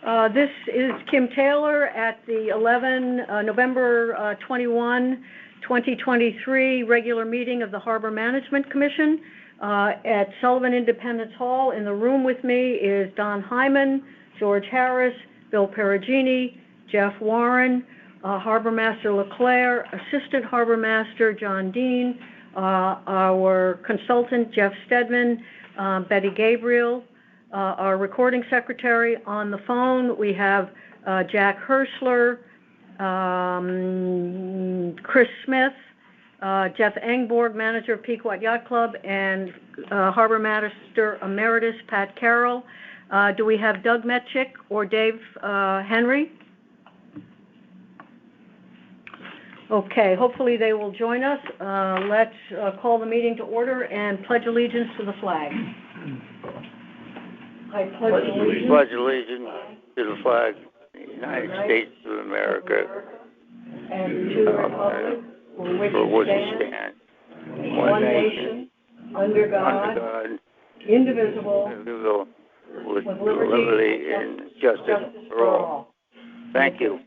This is Kim Taylor at the November 21, 2023 regular meeting of the Harbor Management Commission at Sullivan Independence Hall. In the room with me is Don Hyman, George Harris, Bill Perugini, Jeff Warren, Harbor Master LeClaire, Assistant Harbor Master John Dean, our consultant Jeff Stedman, Betty Gabriel, our recording secretary. On the phone we have Jack Herschler, Chris Smith, Jeff Engborg, manager of Pequot Yacht Club, and Harbor Master Emeritus Pat Carroll. Do we have Doug Metchick or Dave Henry? Okay, hopefully they will join us. Let's call the meeting to order and pledge allegiance to the flag. I pledge allegiance to the flag of the United States of America and to the republic for which it stands, one nation, under God, indivisible, with liberty and justice for all. Thank you.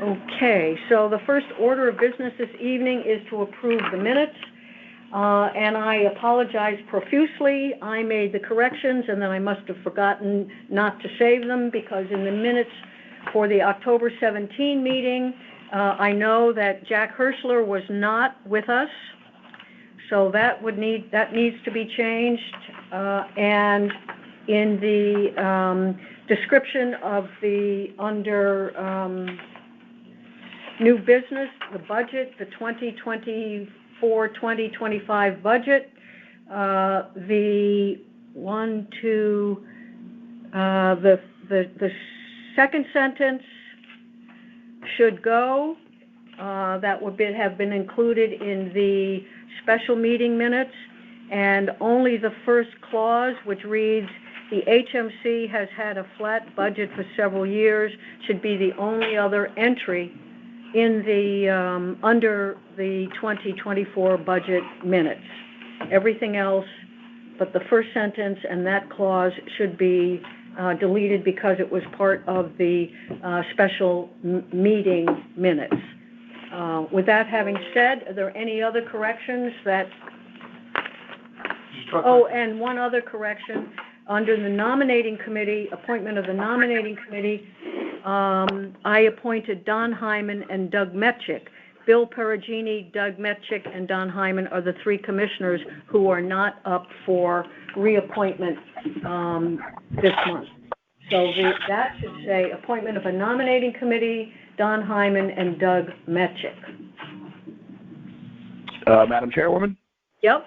Okay, so the first order of business this evening is to approve the minutes. And I apologize profusely. I made the corrections and then I must have forgotten not to save them, because in the minutes for the October 17 meeting, I know that Jack Herschler was not with us. So that needs to be changed. And in the description of the under new business, the budget, the 2024-2025 budget, the second sentence should go. That would have been included in the special meeting minutes, and only the first clause, which reads, "The HMC has had a flat budget for several years," should be the only other entry in the under the 2024 budget minutes. Everything else but the first sentence and that clause should be deleted because it was part of the special meeting minutes. With that having said, are there any other corrections that... Oh, and one other correction. Under the nominating committee, appointment of the nominating committee, I appointed Don Hyman and Doug Metchick. Bill Perugini, Doug Metchick, and Don Hyman are the three commissioners who are not up for reappointment this month. So that should say appointment of a nominating committee, Don Hyman and Doug Metchick. Madam Chairwoman? Yep.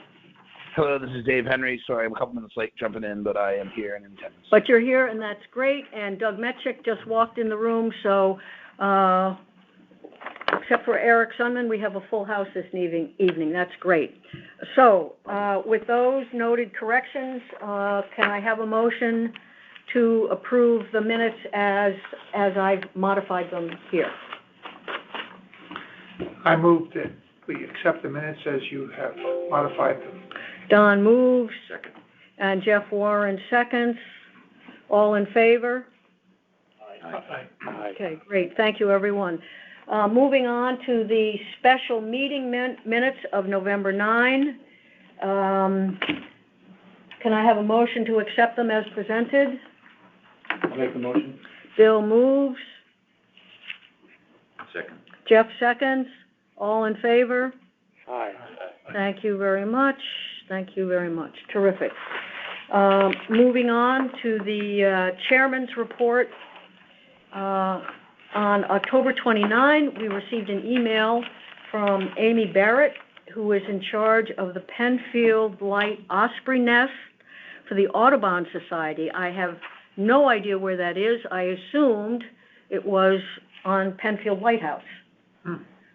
Hello, this is Dave Henry. Sorry, I'm a couple minutes late jumping in, but I am here in attendance. But you're here, and that's great. And Doug Metchick just walked in the room, so except for Eric Sunman, we have a full house this evening. That's great. So with those noted corrections, can I have a motion to approve the minutes as I've modified them here? I move that we accept the minutes as you have modified them. Don moves. Second. And Jeff Warren seconds. All in favor? Aye. Okay, great. Thank you, everyone. Moving on to the special meeting minutes of November 9. Can I have a motion to accept them as presented? I'll make the motion. Bill moves. Second. Jeff seconds. All in favor? Aye. Thank you very much. Thank you very much. Terrific. Moving on to the chairman's report. On October 29, we received an email from Amy Barrett, who is in charge of the Penfield Light Osprey Nest for the Audubon Society. I have no idea where that is. I assumed it was on Penfield Lighthouse.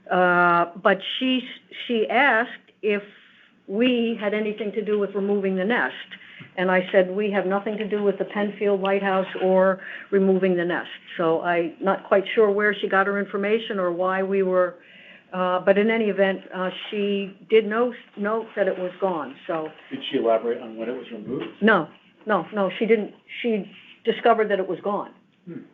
But she asked if we had anything to do with removing the nest. And I said, we have nothing to do with the Penfield Lighthouse or removing the nest. So I'm not quite sure where she got her information or why we were, but in any event, she did note that it was gone, so. Did she elaborate on when it was removed? No, she didn't. She discovered that it was gone,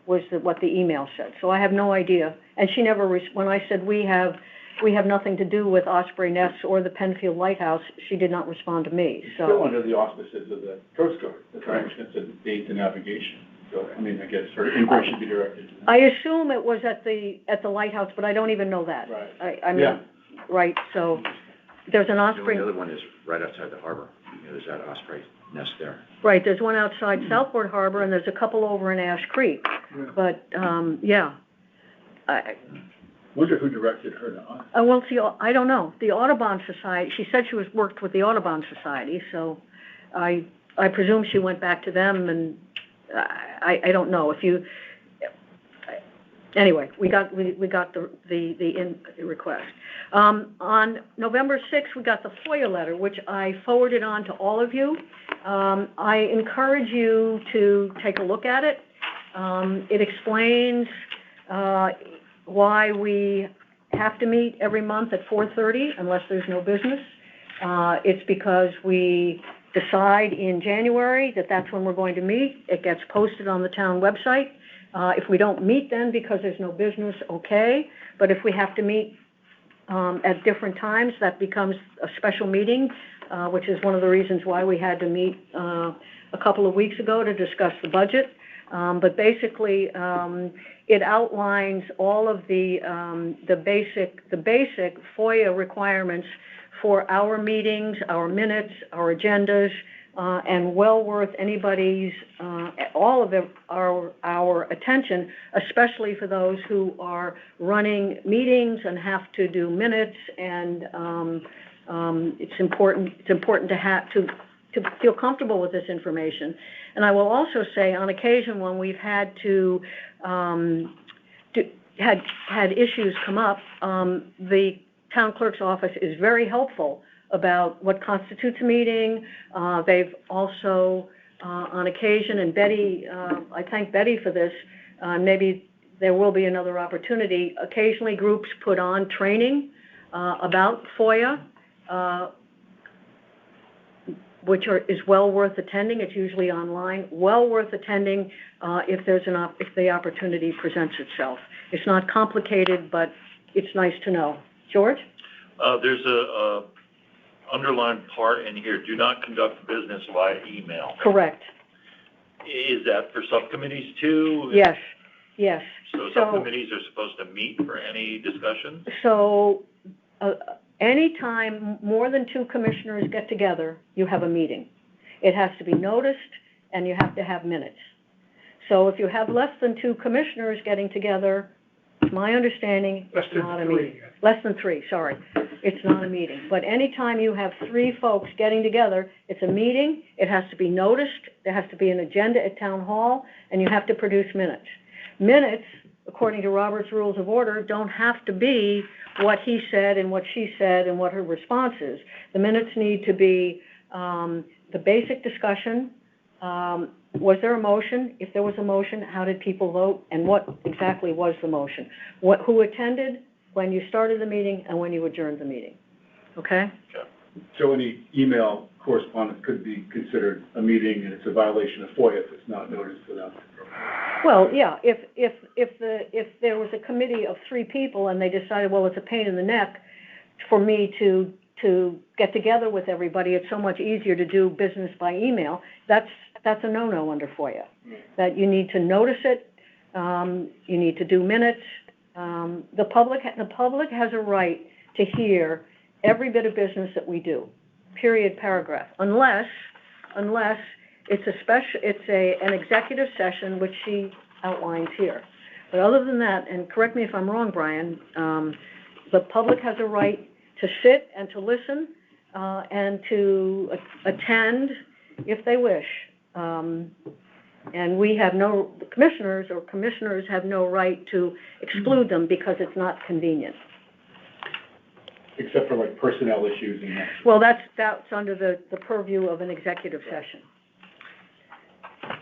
was what the email said. So I have no idea. And she never, when I said we have nothing to do with Osprey Nests or the Penfield Lighthouse, she did not respond to me, so. Still under the auspices of the Coast Guard, the Commission's aid to navigation. So, I mean, I guess her inquiry should be directed to them. I assume it was at the lighthouse, but I don't even know that. Right. I mean, Yeah. right, so there's an Osprey. The other one is right outside the harbor. There's that Osprey Nest there. Right, there's one outside Southport Harbor, and there's a couple over in Ash Creek. Yeah. But, yeah. Wonder who directed her to us. Well, see, I don't know. The Audubon Society, she said she worked with the Audubon Society, so I presume she went back to them, and I don't know. Anyway, we got the request. On November 6th, we got the FOIA letter, which I forwarded on to all of you. I encourage you to take a look at it. It explains why we have to meet every month at 4:30 unless there's no business. It's because we decide in January that that's when we're going to meet. It gets posted on the town website. If we don't meet then because there's no business, okay. But if we have to meet at different times, that becomes a special meeting, which is one of the reasons why we had to meet a couple of weeks ago to discuss the budget. But basically, it outlines all of the basic FOIA requirements for our meetings, our minutes, our agendas, and well worth anybody's, all of our attention, especially for those who are running meetings and have to do minutes, and it's important to feel comfortable with this information. And I will also say, on occasion when we've had had issues come up, the town clerk's office is very helpful about what constitutes a meeting. They've also, on occasion, and Betty, I thank Betty for this, maybe there will be another opportunity. Occasionally groups put on training about FOIA, which is well worth attending. It's usually online. Well worth attending if the opportunity presents itself. It's not complicated, but it's nice to know. George? There's a underlined part in here, do not conduct business via email. Correct. Is that for subcommittees too? Yes. So subcommittees are supposed to meet for any discussion? So, anytime more than 2 commissioners get together, you have a meeting. It has to be noticed, and you have to have minutes. So if you have less than 2 commissioners getting together, it's my understanding, it's not a meeting. Less than 3, sorry. It's not a meeting. But anytime you have 3 folks getting together, it's a meeting. It has to be noticed. There has to be an agenda at town hall, and you have to produce minutes. Minutes, according to Robert's Rules of Order, don't have to be what he said and what she said and what her response is. The minutes need to be the basic discussion. Was there a motion? If there was a motion, how did people vote? And what exactly was the motion? Who attended, when you started the meeting, and when you adjourned the meeting. Okay? So any email correspondence could be considered a meeting, and it's a violation of FOIA if it's not noticed without. Well, yeah, if there was a committee of 3 people and they decided, well, it's a pain in the neck for me to get together with everybody, it's so much easier to do business by email, that's a no-no under FOIA. That you need to notice it, you need to do minutes. The public has a right to hear every bit of business that we do, period, paragraph, unless it's an executive session, which she outlines here. But other than that, and correct me if I'm wrong, Brian, the public has a right to sit and to listen and to attend if they wish. And we have the commissioners have no right to exclude them because it's not convenient. Except for like personnel issues and that. Well, that's under the purview of an executive session.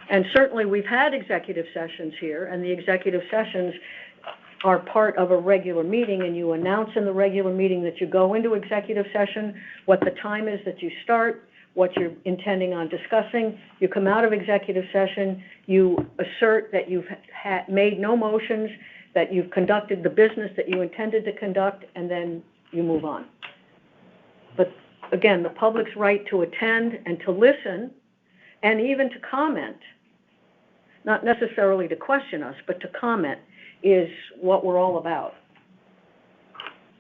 And certainly we've had executive sessions here, and the executive sessions are part of a regular meeting, and you announce in the regular meeting that you go into executive session, what the time is that you start, what you're intending on discussing. You come out of executive session, you assert that you've made no motions, that you've conducted the business that you intended to conduct, and then you move on. But again, the public's right to attend and to listen, and even to comment, not necessarily to question us, but to comment, is what we're all about.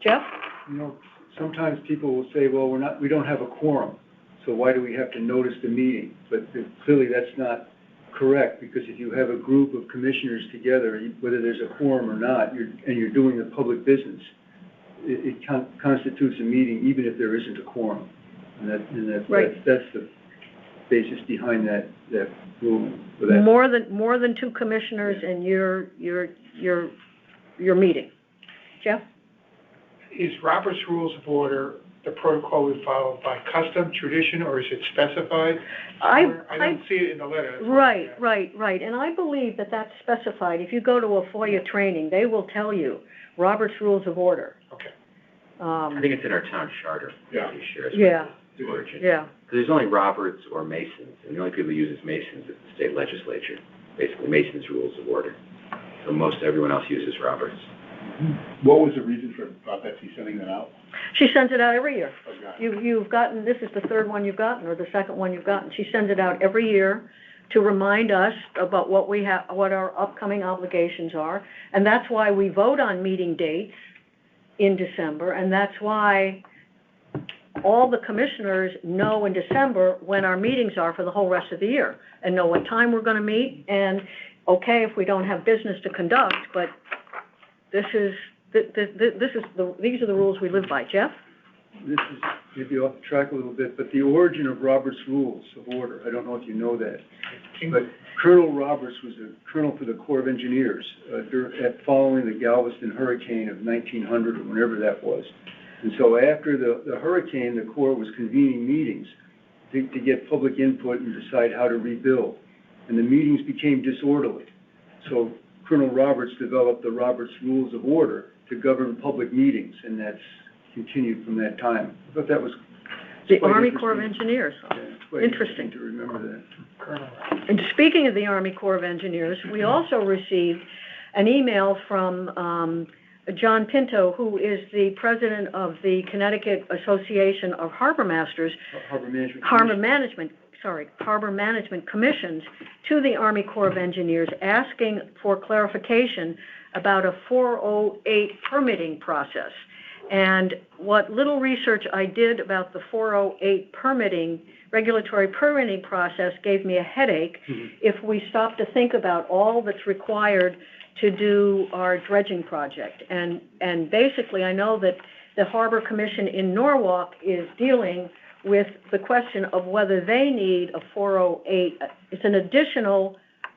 Jeff? You know, sometimes people will say, well, we don't have a quorum, so why do we have to notice the meeting? But clearly that's not correct, because if you have a group of commissioners together, whether there's a quorum or not, and you're doing the public business, it constitutes a meeting even if there isn't a quorum. And that's the basis behind that rule. More than two commissioners, yeah. And your meeting. Jeff? Is Robert's Rules of Order the protocol we follow by custom, tradition, or is it specified? I don't see it in the letter. Right. And I believe that that's specified. If you go to a FOIA training, they will tell you Robert's Rules of Order. Okay. I think it's in our town charter. Yeah. The origin. Yeah. Because there's only Roberts or Masons, and the only people who use Masons is the state legislature. Basically, Masons Rules of Order. So most everyone else uses Roberts. What was the reason for Betsy sending that out? She sends it out every year. Okay. You've gotten, this is the third one you've gotten, or the second one you've gotten. She sends it out every year to remind us about what we have, what our upcoming obligations are, and that's why we vote on meeting dates in December, and that's why all the commissioners know in December when our meetings are for the whole rest of the year, and know what time we're going to meet, and okay, if we don't have business to conduct, but these are the rules we live by. Jeff? This is maybe off track a little bit, but the origin of Robert's Rules of Order, I don't know if you know that, but Colonel Roberts was a colonel for the Corps of Engineers following the Galveston hurricane of 1900 or whenever that was. And so after the hurricane, the Corps was convening meetings to get public input and decide how to rebuild. And the meetings became disorderly. So Colonel Roberts developed the Robert's Rules of Order to govern public meetings, and that's continued from that time. I thought that was the Army Corps of Engineers. Yeah, it's quite interesting to remember that. Colonel. And speaking of the Army Corps of Engineers, we also received an email from John Pinto, who is the president of the Connecticut Association of Harbor Masters. Harbor Management Commissions, to the Army Corps of Engineers, asking for clarification about a 408 permitting process. And what little research I did about the 408 regulatory permitting process gave me a headache if we stop to think about all that's required to do our dredging project. And basically, I know that the Harbor Commission in Norwalk is dealing with the question of whether they need a 408. It's an additional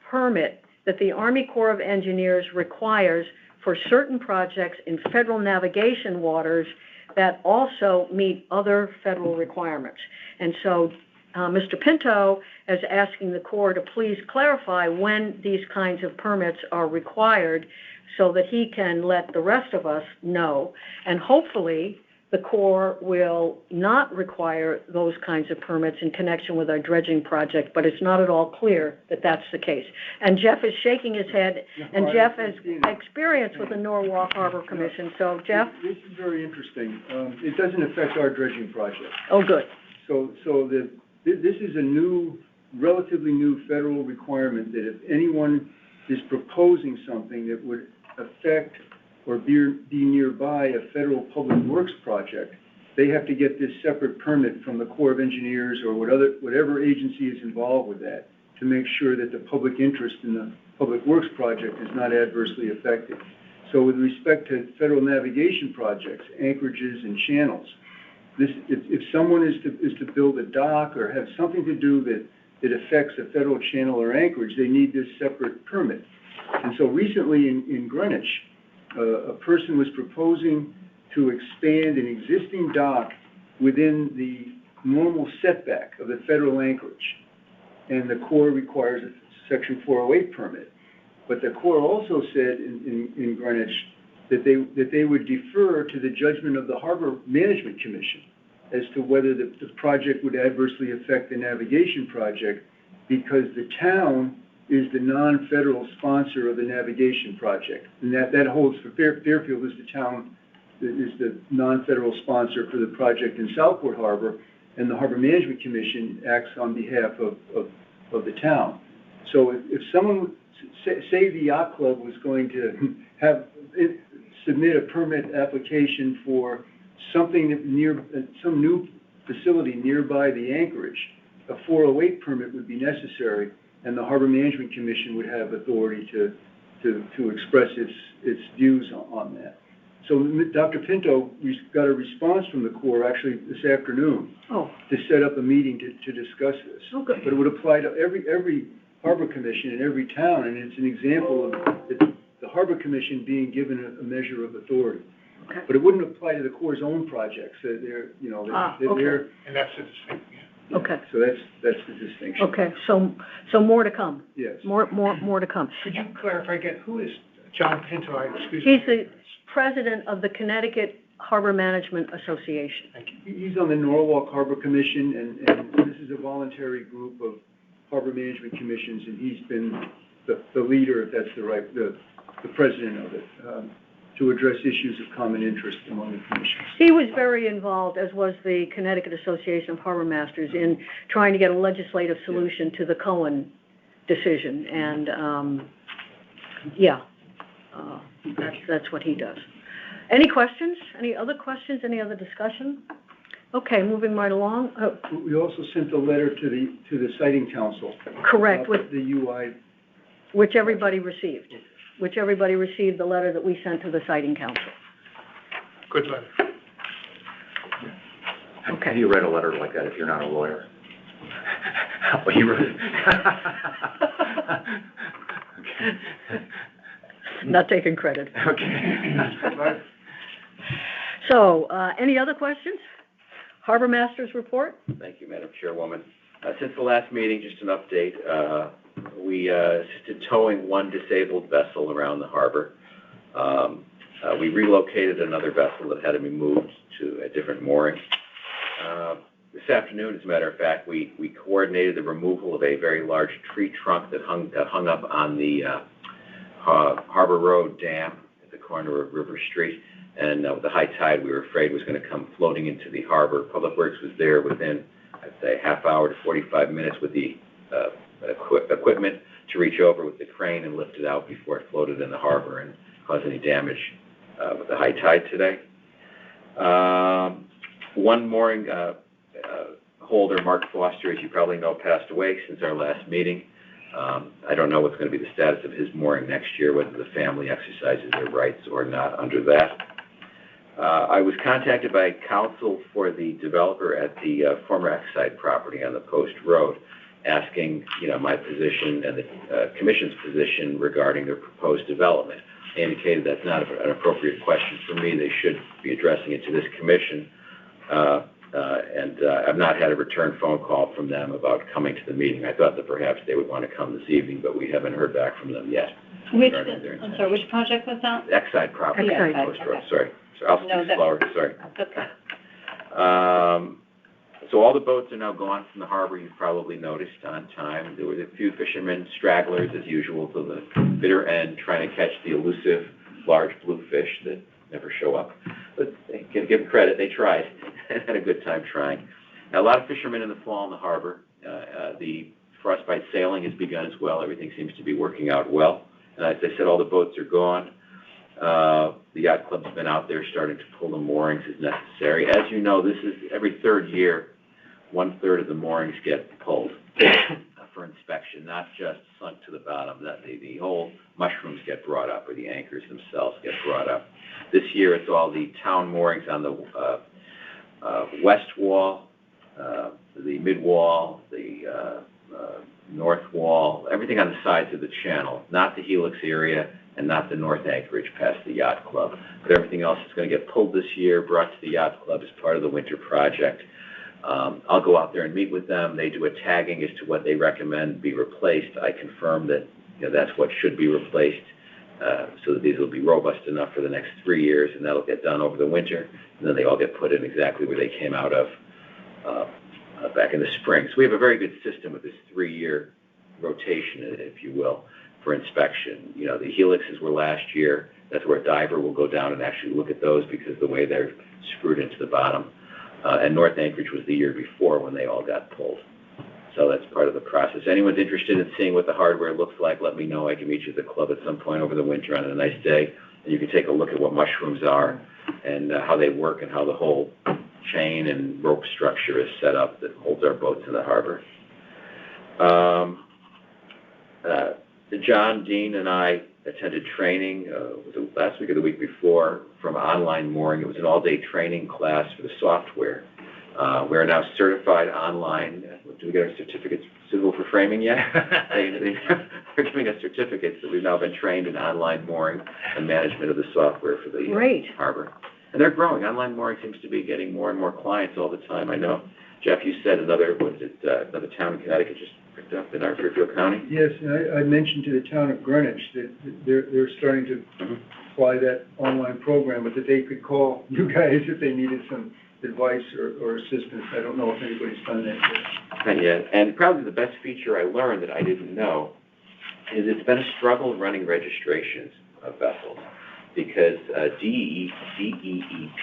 permit that the Army Corps of Engineers requires for certain projects in federal navigation waters that also meet other federal requirements. And so Mr. Pinto is asking the Corps to please clarify when these kinds of permits are required so that he can let the rest of us know. And hopefully the Corps will not require those kinds of permits in connection with our dredging project, but it's not at all clear that that's the case. And Jeff is shaking his head, and Jeff has experience with the Norwalk Harbor Commission. So, Jeff? This is very interesting. It doesn't affect our dredging project. Oh, good. So this is a relatively new federal requirement that if anyone is proposing something that would affect or be nearby a federal public works project, they have to get this separate permit from the Corps of Engineers or whatever agency is involved with that to make sure that the public interest in the public works project is not adversely affected. So with respect to federal navigation projects, anchorages and channels, if someone is to build a dock or have something to do that affects a federal channel or anchorage, they need this separate permit. And so recently in Greenwich, a person was proposing to expand an existing dock within the normal setback of the federal anchorage. And the Corps requires a Section 408 permit. But the Corps also said in Greenwich that they would defer to the judgment of the Harbor Management Commission as to whether the project would adversely affect the navigation project, because the town is the non-federal sponsor of the navigation project. And that holds for Fairfield is the town, is the non-federal sponsor for the project in Southport Harbor, and the Harbor Management Commission acts on behalf of the town. So if someone, say the yacht club was going to submit a permit application for something some new facility nearby the anchorage, a 408 permit would be necessary, and the Harbor Management Commission would have authority to express its views on that. So Dr. Pinto, we got a response from the Corps actually this afternoon to set up a meeting to discuss this. Okay. But it would apply to every Harbor Commission in every town, and it's an example of the Harbor Commission being given a measure of authority. Okay. But it wouldn't apply to the Corps' own projects. They're, you know, they're, And that's the distinction, yeah. Okay. So that's the distinction. Okay, so more to come. Yes. More to come. Could you clarify again, who is John Pinto? Excuse me. He's the president of the Connecticut Harbor Management Association. Thank you. He's on the Norwalk Harbor Commission, and this is a voluntary group of harbor management commissions, and he's been the leader, if that's the president of it, to address issues of common interest among the commissions. He was very involved, as was the Connecticut Association of Harbor Masters, in trying to get a legislative solution to the Cohen decision, and, that's what he does. Any questions? Any other questions? Any other discussion? Okay, moving right along. We also sent a letter to the siting council. Correct, with the UI. which everybody received. The letter that we sent to the siting council. Good letter. Okay. Have you read a letter like that if you're not a lawyer? Well, he wrote it. Okay. Not taking credit. Okay. So, any other questions? Harbor Masters report? Thank you, Madam Chairwoman. Since the last meeting, just an update. We assisted towing one disabled vessel around the harbor. We relocated another vessel that had to be moved to a different mooring. This afternoon, as a matter of fact, we coordinated the removal of a very large tree trunk that got hung up on the Harbor Road Dam at the corner of River Street. And with the high tide, we were afraid was going to come floating into the harbor. Public Works was there within, I'd say, half hour to 45 minutes with the equipment to reach over with the crane and lift it out before it floated in the harbor and cause any damage with the high tide today. One mooring holder, Mark Foster, as you probably know, passed away since our last meeting. I don't know what's going to be the status of his mooring next year, whether the family exercises their rights or not under that. I was contacted by counsel for the developer at the former Exide property on the Post Road, asking, my position and the commission's position regarding their proposed development. I indicated that's not an appropriate question for me. They should be addressing it to this commission. And I've not had a return phone call from them about coming to the meeting. I thought that perhaps they would want to come this evening, but we haven't heard back from them yet. Which project was that? Exide property, Exide. Post Road, sorry. So I'll speak slower, sorry. That's okay. So all the boats are now gone from the harbor, you've probably noticed, on time. There were a few fishermen, stragglers as usual, to the bitter end, trying to catch the elusive large bluefish that never show up. But they can give them credit, they tried, and had a good time trying. Now, a lot of fishermen in the fall in the harbor. The frostbite sailing has begun as well. Everything seems to be working out well. And as I said, all the boats are gone. The yacht club's been out there starting to pull the moorings as necessary. As you know, this is every third year, 1/3 of the moorings get pulled for inspection, not just sunk to the bottom. The whole mushrooms get brought up, or the anchors themselves get brought up. This year, it's all the town moorings on the west wall, the mid wall, the north wall, everything on the sides of the channel, not the helix area and not the north anchorage past the yacht club. But everything else is going to get pulled this year, brought to the yacht club as part of the winter project. I'll go out there and meet with them. They do a tagging as to what they recommend be replaced. I confirm that that's what should be replaced. so that these will be robust enough for the next 3 years, and that'll get done over the winter, and then they all get put in exactly where they came out of back in the spring. So we have a very good system with this 3-year rotation, if you will, for inspection. You know, the helixes were last year. That's where a diver will go down and actually look at those because of the way they're screwed into the bottom. And North Anchorage was the year before when they all got pulled. So that's part of the process. Anyone's interested in seeing what the hardware looks like, let me know. I can meet you at the club at some point over the winter on a nice day, and you can take a look at what mushrooms are and how they work and how the whole chain and rope structure is set up that holds our boats in the harbor. John, Dean, and I attended training, was it last week or the week before, from Online Mooring. It was an all-day training class for the software. We are now certified online. Do we get our certificates suitable for framing yet? They're giving us certificates that we've now been trained in online mooring and management of the software for the harbor. And they're growing. Online mooring seems to be getting more and more clients all the time. I know, Jeff, you said another town in Connecticut just picked up in our Fairfield County? Yes, and I mentioned to the town of Greenwich that they're starting to apply that online program, but that they could call you guys if they needed some advice or assistance. I don't know if anybody's done that yet. Not yet. And probably the best feature I learned that I didn't know is it's been a struggle running registrations of vessels because DEEP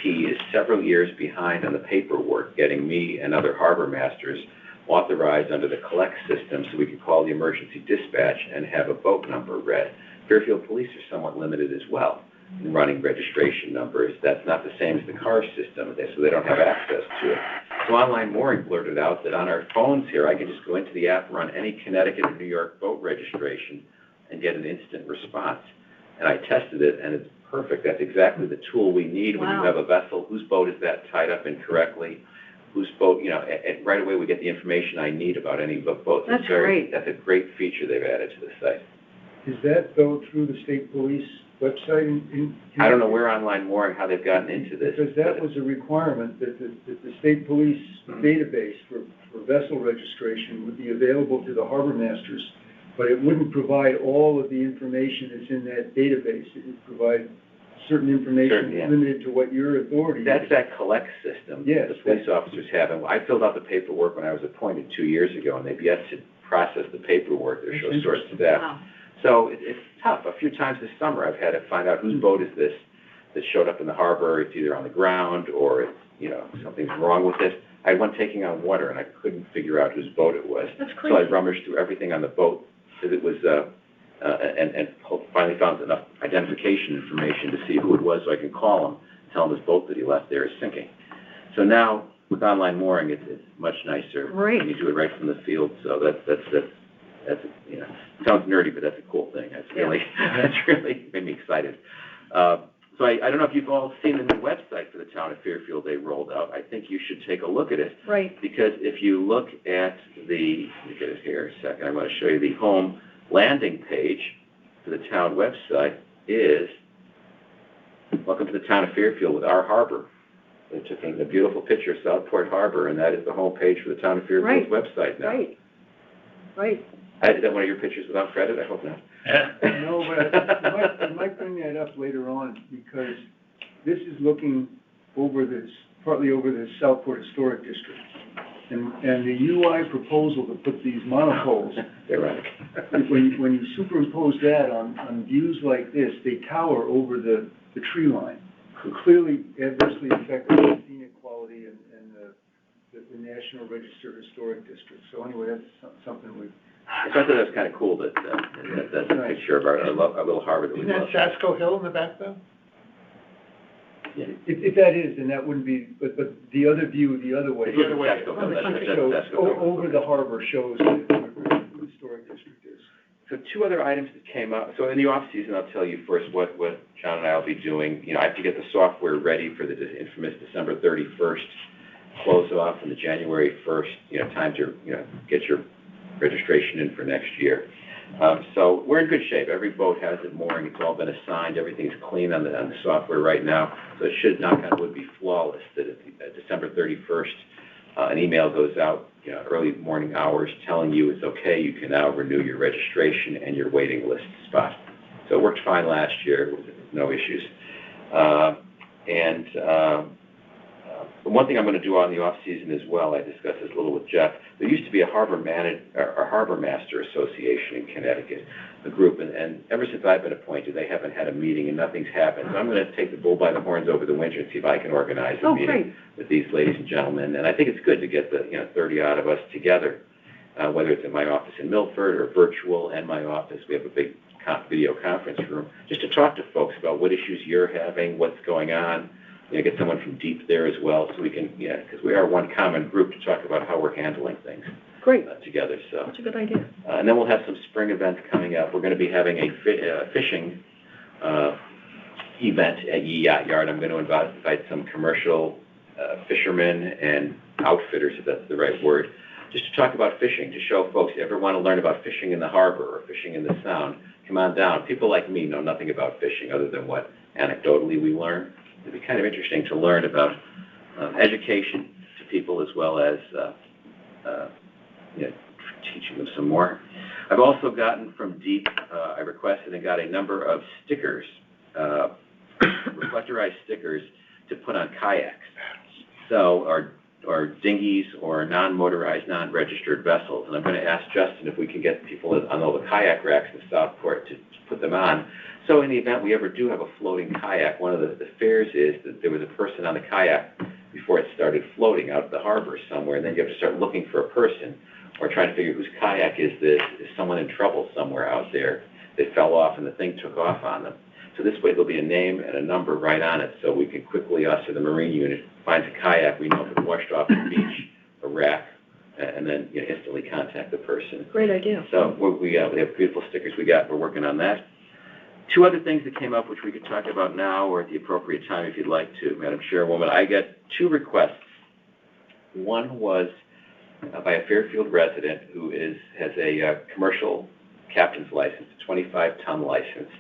is several years behind on the paperwork getting me and other harbor masters authorized under the collect system so we could call the emergency dispatch and have a boat number read. Fairfield Police are somewhat limited as well in running registration numbers. That's not the same as the car system, so they don't have access to it. So Online Mooring blurted out that on our phones here, I can just go into the app, run any Connecticut or New York boat registration, and get an instant response. And I tested it, and it's perfect. That's exactly the tool we need when you have a vessel. Whose boat is that tied up incorrectly? Whose boat, you know, and right away we get the information I need about any boat. That's great. That's a great feature they've added to the site. Is that, though, through the state police website? I don't know where Online Mooring, how they've gotten into this. Because that was a requirement that the state police database for vessel registration would be available to the harbor masters, but it wouldn't provide all of the information that's in that database. It would provide certain information limited to what your authority is. That's that collect system yes, the police officers have. And I filled out the paperwork when I was appointed 2 years ago, and they've yet to process the paperwork. They're so short staffed. Wow. So it's tough. A few times this summer I've had to find out whose boat is this that showed up in the harbor. It's either on the ground or it's, you know, something's wrong with it. I had one taking on water and I couldn't figure out whose boat it was. That's crazy. So I rummaged through everything on the boat because it was, and finally found enough identification information to see who it was so I can call him, tell him his boat that he left there is sinking. So now with Online Mooring, it's much nicer. Right. And you do it right from the field. So that's you know, it sounds nerdy, but that's a cool thing. That's really, that's really made me excited. So I don't know if you've all seen the new website for the town of Fairfield they rolled out. I think you should take a look at it. Right. Because if you look at let me get it here a second. I'm going to show you the home landing page for the town website is welcome to the town of Fairfield with our harbor. They took a beautiful picture of Southport Harbor, and that is the home page for the town of Fairfield's website now. Right. Is that one of your pictures without credit? I hope not. No, but I might bring that up later on because this is looking partly over the Southport Historic District. And the UI proposal to put these monopoles, when you superimpose that on views like this, they tower over the tree line. So clearly adversely affect the scenic quality and the National Register Historic District. So anyway, that's something we. So I thought that was kind of cool that's a picture of our little harbor that we love. Isn't that Sasko Hill in the back, though? Yeah. If that is, then that wouldn't be, but the other view the other way. The other way. So over the harbor shows where the historic district is. So two other items that came up. So in the off season, I'll tell you first what John and I will be doing. You know, I have to get the software ready for the infamous December 31st close off and the January 1st, you know, time to, you know, get your registration in for next year. So we're in good shape. Every boat has it mooring. It's all been assigned. Everything's clean on the software right now. So it should, knock on wood, be flawless that at December 31st, an email goes out, you know, early morning hours telling you it's okay. You can now renew your registration and your waiting list spot. So it worked fine last year, with no issues. The one thing I'm going to do on the off season as well, I discussed this a little with Jeff. There used to be a harbor master association in Connecticut, a group, and ever since I've been appointed, they haven't had a meeting and nothing's happened. So I'm going to take the bull by the horns over the winter and see if I can organize a meeting with these ladies and gentlemen. And I think it's good to get the 30 odd of us together, whether it's in my office in Milford or virtual and my office. We have a big video conference room just to talk to folks about what issues you're having, what's going on. Get someone from deep there as well, so we can, because we are one common group to talk about how we're handling things. Great. Together, so. That's a good idea. And then we'll have some spring events coming up. We're going to be having a fishing event at Yee Yacht Yard. I'm going to invite some commercial fishermen and outfitters, if that's the right word, just to talk about fishing, to show folks, if you ever want to learn about fishing in the harbor or fishing in the Sound, come on down. People like me know nothing about fishing other than what anecdotally we learn. It'd be kind of interesting to learn about education to people as well as teaching them some more. I've also gotten from DEEP, I requested and got a number of stickers, reflectorized stickers to put on kayaks. So, or dinghies or non-motorized, non-registered vessels. And I'm going to ask Justin if we can get people on all the kayak racks in Southport to put them on. So in the event we ever do have a floating kayak, one of the fears is that there was a person on the kayak before it started floating out of the harbor somewhere, and then you have to start looking for a person or trying to figure whose kayak is this. Is someone in trouble somewhere out there? They fell off and the thing took off on them. So this way there'll be a name and a number right on it, so we can quickly, us or the Marine unit, finds a kayak we know if it washed off the beach, a rack, and then instantly contact the person. Great idea. So we have beautiful stickers we got. We're working on that. Two other things that came up, which we could talk about now or at the appropriate time if you'd like to, Madam Chairwoman. I got two requests. One was by a Fairfield resident who has a commercial captain's license, a 25-ton license.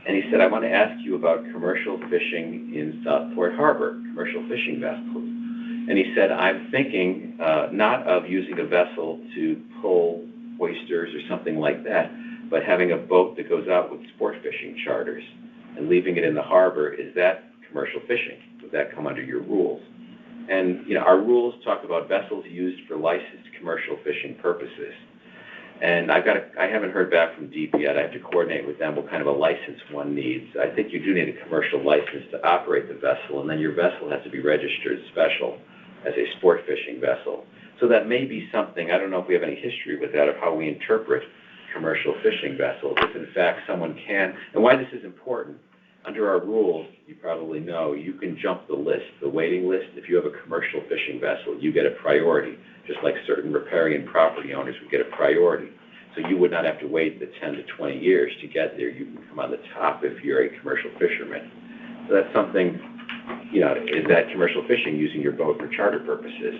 And he said, I want to ask you about commercial fishing in Southport Harbor, commercial fishing vessels. And he said, I'm thinking not of using a vessel to pull oysters or something like that, but having a boat that goes out with sport fishing charters and leaving it in the harbor. Is that commercial fishing? Would that come under your rules? And our rules talk about vessels used for licensed commercial fishing purposes. And I haven't heard back from DEEP yet. I have to coordinate with them what kind of a license one needs. I think you do need a commercial license to operate the vessel, and then your vessel has to be registered special as a sport fishing vessel. So that may be something, I don't know if we have any history with that, of how we interpret commercial fishing vessels. If in fact someone can, and why this is important, under our rules, you probably know, you can jump the list, the waiting list. If you have a commercial fishing vessel, you get a priority, just like certain riparian property owners would get a priority. So you would not have to wait the 10 to 20 years to get there. You can come on the top if you're a commercial fisherman. So that's something, is that commercial fishing using your boat for charter purposes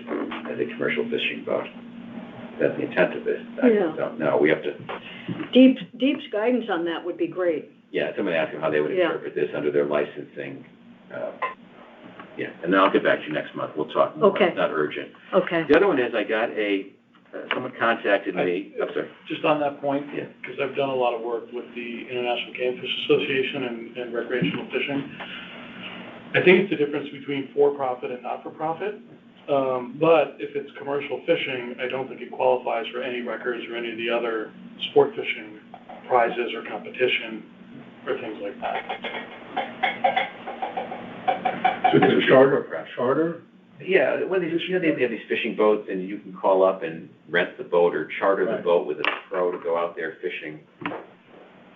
as a commercial fishing boat? That's the intent of this. I don't know. We have to... DEEP's guidance on that would be great. Yeah, someone asked them how they would interpret this under their licensing. And then I'll get back to you next month. We'll talk more. Okay. It's not urgent. Okay. The other one is I got someone contacted me. I'm sorry. Just on that point, because I've done a lot of work with the International Game Fish Association and recreational fishing. I think it's the difference between for-profit and not-for-profit. But if it's commercial fishing, I don't think it qualifies for any records or any of the other sport fishing prizes or competition or things like that. So it's a charter? Yeah, well, they have these fishing boats, and you can call up and rent the boat or charter the boat with a pro to go out there fishing.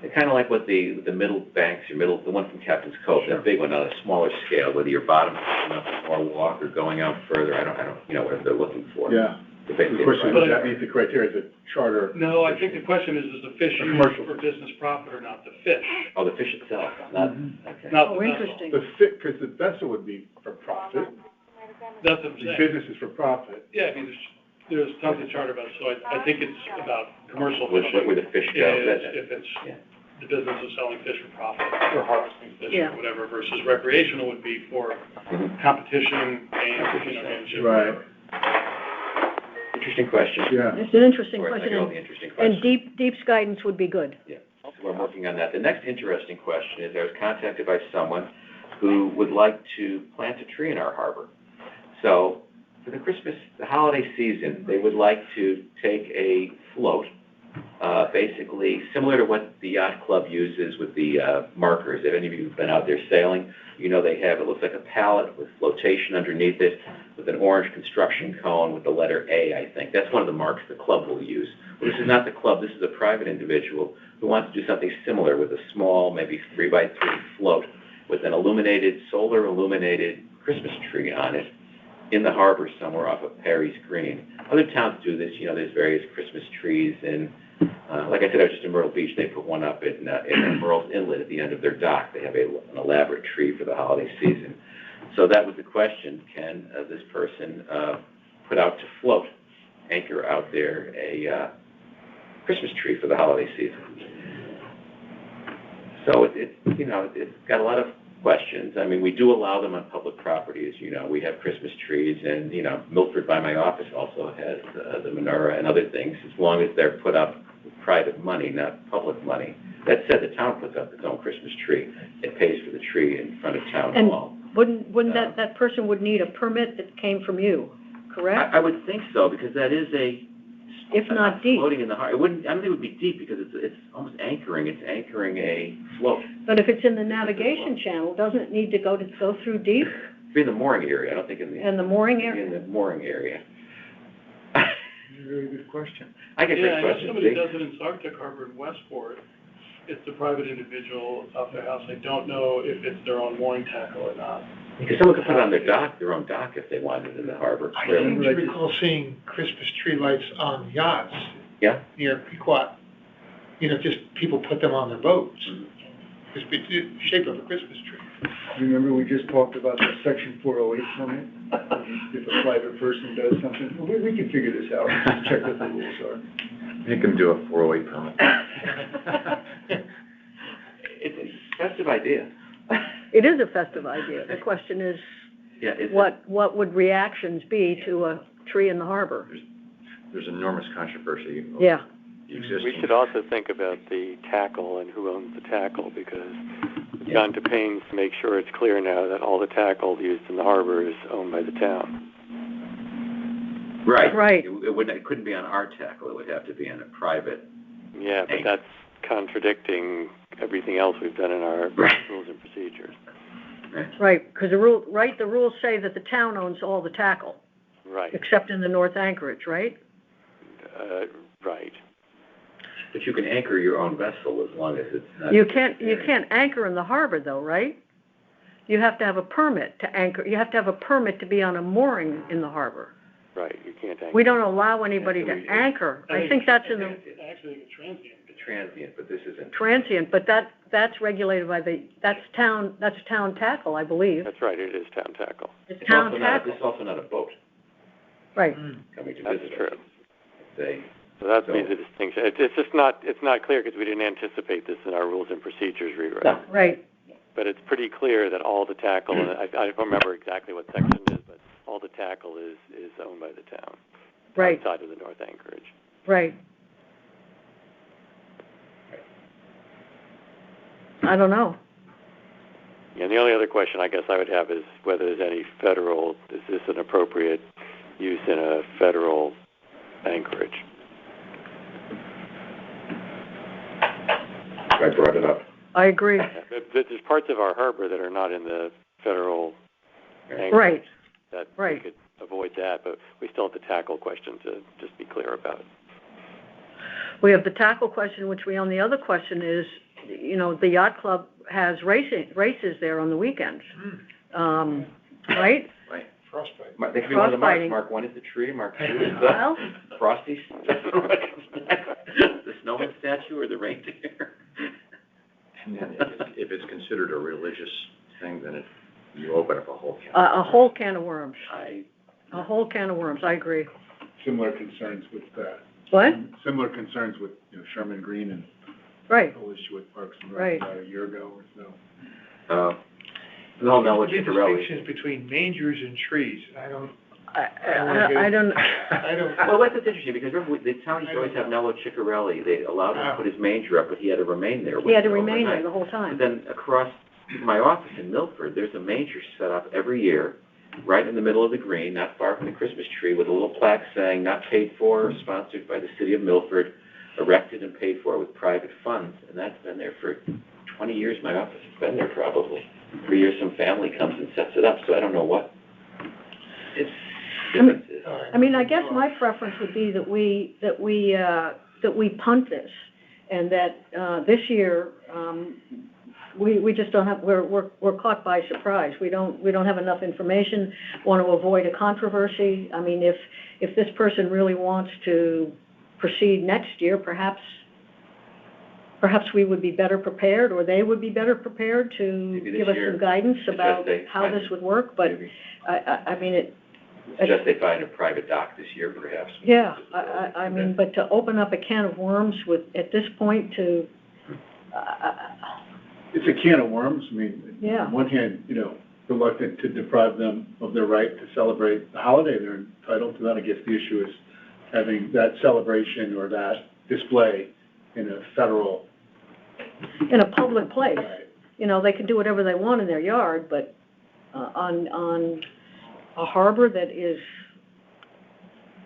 They're kind of like what the Middle Banks, the one from Captain's Cove, that big one on a smaller scale, whether you're bottom fishing up or walk or going out further. I don't what they're looking for. Yeah. The question is, does that meet the criteria as a charter? No, I think the question is the fish used for business profit or not the fish? Oh, the fish itself, not, okay. Not the vessel. Interesting. Because the vessel would be for profit. That's what I'm The saying. business is for profit. Yeah, I mean, there's tons of charter vessels, so I think it's about commercial fishing. Where the fish go. If it's the business of selling fish for profit or harvesting fish or whatever, versus recreational would be for competition and Right. Interesting question. Yeah. It's an interesting Of course, I question, get all the interesting questions. and DEEP's guidance would be good. Yeah. So I'm working on that. The next interesting question is, I was contacted by someone who would like to plant a tree in our harbor. So, for the holiday season, they would like to take a float, basically similar to what the yacht club uses with the markers. If any of you have been out there sailing, you know they have, it looks like a pallet with flotation underneath it, with an orange construction cone with the letter A, I think. That's one of the marks the club will use. Well, this is not the club, this is a private individual who wants to do something similar with a small, maybe 3x3 float with an solar illuminated Christmas tree on it in the harbor somewhere off of Perry's Green. Other towns do this, you know, there's various Christmas trees, and like I said, I was just in Myrtle Beach, they put one up in Myrtle's Inlet at the end of their dock. They have an elaborate tree for the holiday season. So that was the question, can this person put out to float, anchor out there a Christmas tree for the holiday season? So it's got a lot of questions. I mean, we do allow them on public property, as you know. We have Christmas trees, and, you know, Milford by my office also has the menorah and other things, as long as they're put up with private money, not public money. That said, the town puts up its own Christmas tree. It pays for the tree in front of town hall. And wouldn't that person would need a permit that came from you, correct? I would think so, because that is if not deep. Floating in the harbor. I don't think it would be deep, because it's almost anchoring. It's anchoring a float. But if it's in the navigation channel, doesn't it need to go through deep? Be in the mooring area. I don't think in the mooring area. In the mooring area. That's a very good question. I get great Yeah, I know questions. somebody does it in Sarctic Harbor in Westport. It's a private individual off their house. I don't know if it's their own mooring tackle or not. Because someone could put it on their own dock, if they wanted in the harbor. I seem to recall seeing Christmas tree lights on yachts. Yeah. Near Pequot. You know, just people put them on their boats. Mm-hmm. Just the shape of a Christmas tree. Remember, we just talked about the Section 408 permit? If a private person does something, well, we can figure this out, just check what the rules are. Make them do a 408 permit. It's a festive idea. It is a festive idea. The question is, what would reactions be to a tree in the harbor? There's enormous controversy. Yeah. We should also think about the tackle and who owns the tackle, because we've gone to pains to make sure it's clear now that all the tackle used in the harbor is owned by the town. Right. Right. It couldn't be on our tackle. It would have to be on a private. Yeah, but that's contradicting everything else we've done in our rules and procedures. Right, because the rules say that the town owns all the tackle. Right. Except in the North Anchorage, right? Right. But you can anchor your own vessel as long as it's not. You can't anchor in the harbor though, right? You have to have a permit to anchor. You have to have a permit to be on a mooring in the harbor. Right, you can't anchor. We don't allow anybody to anchor. I think that's in the. Actually, it's transient. Transient, but this isn't. Transient, but that's regulated by that's town tackle, I believe. That's right, it is town tackle. It's town tackle. This is also not a boat. Right. Coming to That's visit true. us. So that means a distinction. It's just not clear because we didn't anticipate this in our rules and procedures rewrite. No. Right. But it's pretty clear that all the tackle, and I don't remember exactly what section it is, but all the tackle is owned by the town. Right. Outside of the North Anchorage. Right. I don't know. And the only other question I guess I would have is whether there's any is this an appropriate use in a federal anchorage? I brought it up. I agree. There's parts of our harbor that are not in the federal anchorage. Right. That right. We could avoid that, but we still have the tackle question to just be clear about. We have the tackle question, which we own. The other question is, you know, the yacht club has races there on the weekends, right? Right. Frostbite. They could be one of the marks. Mark 1 is the tree. Mark 2 is the Frosty. The snowman statue or the reindeer. And then if it's considered a religious thing, then you open up a whole can. A whole can of worms. A whole can of worms. I agree. Similar concerns with what? Similar concerns with Sherman Green and Polish with Parks and Rec about a year ago or so. No knowledge There's of Pirelli. distinctions between mangers and trees. I don't, Well, that's interesting, because remember, the town used to always have Nello Ciccarelli. They allowed him to put his manger up, but he had to remain there. he had to remain there the whole But time. then across my office in Milford, there's a manger set up every year, right in the middle of the green, not far from the Christmas tree, with a little plaque saying, not paid for, sponsored by the city of Milford, erected and paid for with private funds. And that's been there for 20 years. My office has been there probably. Every year some family comes and sets it up, so I don't know what its difference is. I mean, I guess my preference would be that we punt this, and that, this year, we just don't have, we're caught by surprise. We don't have enough information, want to avoid a controversy. I mean, if this person really wants to proceed next year, perhaps we would be better prepared, or they would be better prepared to give us some guidance about how this would work, but I mean, Just they find a private dock this year, perhaps. yeah, I mean, but to open up a can of worms at this point to, It's a can of worms. I mean, Yeah. on one hand, reluctant to deprive them of their right to celebrate the holiday they're entitled to. Then I guess the issue is having that celebration or that display in a federal. in a public place. Right. They can do whatever they want in their yard, but, on a harbor that is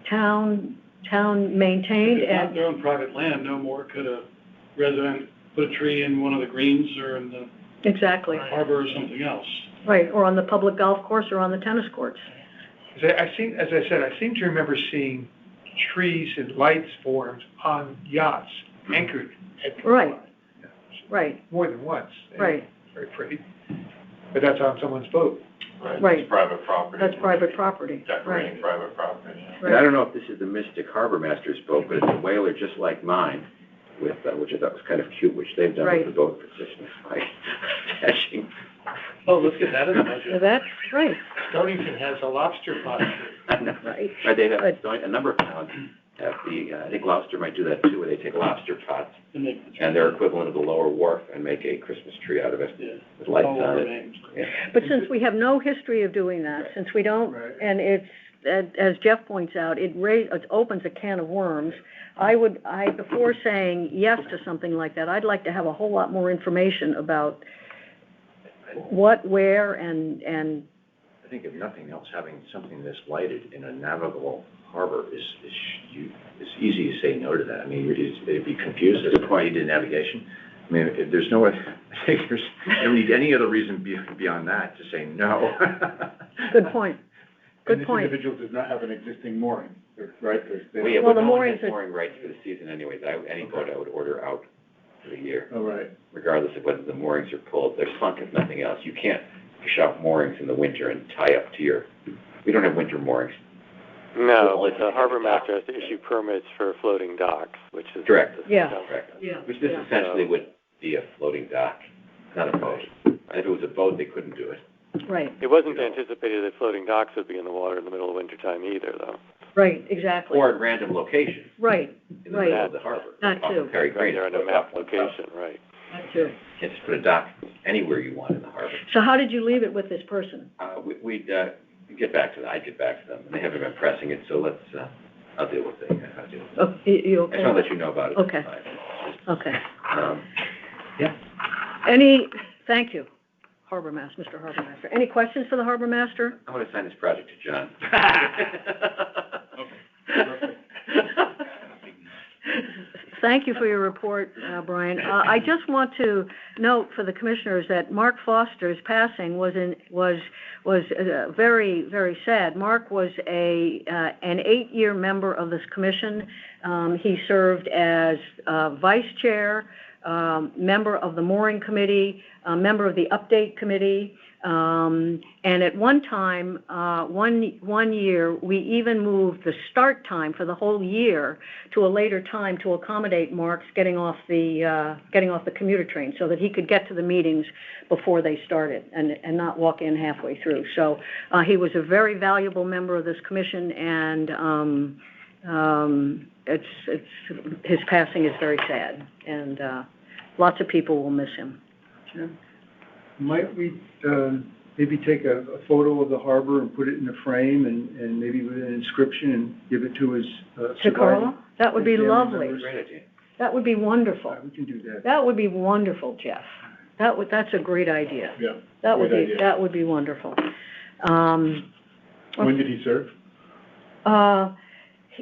town maintained If it's not and, their own private land, no more could a resident put a tree in one of the greens or in the exactly, harbor or something else. right, or on the public golf course or on the tennis courts. As I seem to remember seeing trees and lights formed on yachts anchored at the Right. shore. Right, More than once. right, Very pretty. But that's on someone's boat. right. It's private property. That's private property, right, Decorating private property. And I don't know if this is the Mystic Harbor Master's boat, but it's a whaler just like mine, with, which I thought was kind of cute, which they've done Right. with the boat for Christmas by attaching. Oh, let's get that in the budget. That's right, Stonington has a lobster pot. I know. right. They have, a number of towns have I think Gloucester might do that too, where they take lobster pots and their equivalent of the lower wharf and make a Christmas tree out of it Yeah. with lights All on it. remains. Yeah. But since we have no history of doing that, since we don't, Right. and it's, as Jeff points out, it opens a can of worms, before saying yes to something like that, I'd like to have a whole lot more information about what, where, and I think if nothing else, having something this lighted in a navigable harbor is easy to say no to that. I mean, it'd be confused as to why you did navigation. I mean, if there's no, I think you don't need any other reason beyond that to say no. good point. And Good this point. individual does not have an existing mooring, right? We Well, the don't moorings have are- mooring rights for the season anyways. Any boat I would order out for the year, Oh, right. regardless of whether the moorings are pulled. They're sunk if nothing else. You can't fish out moorings in the winter and tie up to we don't have winter moorings. No, Well, but the harbor master has to issue permits for floating docks, which is. Correct. Yeah. Correct. Yeah. Which this Yeah. essentially would be a floating dock, not a boat. And if it was a boat, they couldn't do it. Right, It wasn't anticipated that floating docks would be in the water in the middle of wintertime either, though. right, exactly. Or at random locations Right, in the middle right, of the harbor. That Off too. of Perry Green. They're in a map location, right. that too. You can't just put a dock anywhere you want in the harbor. So how did you leave it with this person? We'd get back to them. I'd get back to them. They haven't been pressing it, so let's, I'll deal with it. I'll deal with it. Oh, you I okay? just want to let you know about it. Okay. Okay. Yeah. Thank you, Harbor Master, Mr. Harbor Master. Any questions for the Harbor Master? I want to sign this project to John. Thank you for your report, Brian. I just want to note for the commissioners that Mark Foster's passing was very, very sad. Mark was an 8-year member of this commission. He served as vice chair, member of the mooring committee, member of the update committee, and at one time, one year, we even moved the start time for the whole year to a later time to accommodate Mark's getting off the commuter train, so that he could get to the meetings before they started and not walk in halfway through. So he was a very valuable member of this commission, and his passing is very sad, and lots of people will miss him. Might we maybe take a photo of the harbor and put it in a frame and maybe with an inscription and give it to his, To Carla? That would be family lovely. members. Great idea. That would be wonderful. We can do that. That would be wonderful, Jeff. That's a great idea. Yeah. That would great be, idea. that would be wonderful. When did he serve?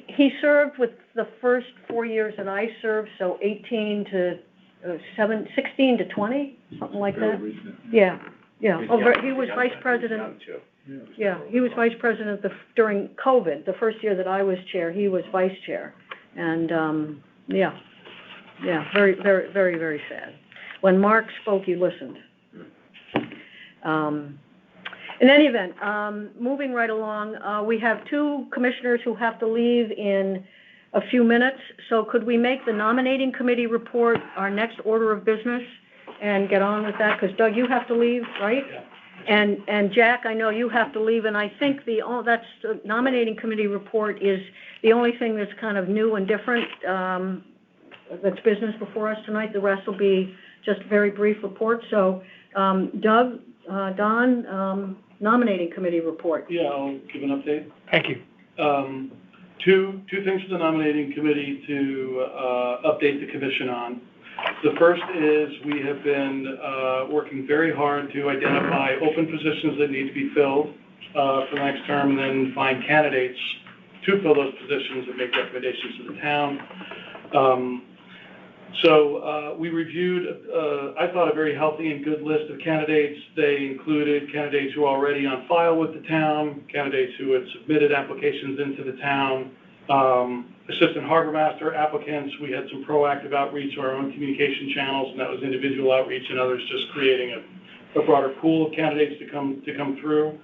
He served with the first 4 years that I served, so 16 to 20, something like that. Fairly recent. Yeah. He was Young vice guy, president. young too. Yeah, he was vice president during COVID, the first year that I was chair, he was vice chair. And, very, very, very, very sad. When Mark spoke, you listened. In any event, moving right along, we have 2 commissioners who have to leave in a few minutes. So could we make the nominating committee report our next order of business and get on with that? Because Doug, you have to leave, right? Yeah. And Jack, I know you have to leave, and I think the nominating committee report is the only thing that's kind of new and different, that's business before us tonight. The rest will be just very brief reports. So, Doug, Don, nominating committee report. Yeah, I'll give an update. Thank you. Two things for the nominating committee to update the commission on. The first is we have been working very hard to identify open positions that need to be filled for the next term, and then find candidates to fill those positions and make recommendations to the town. So we reviewed, I thought, a very healthy and good list of candidates. They included candidates who are already on file with the town, candidates who had submitted applications into the town, assistant harbor master applicants. We had some proactive outreach to our own communication channels, and that was individual outreach, and others just creating a broader pool of candidates to come through.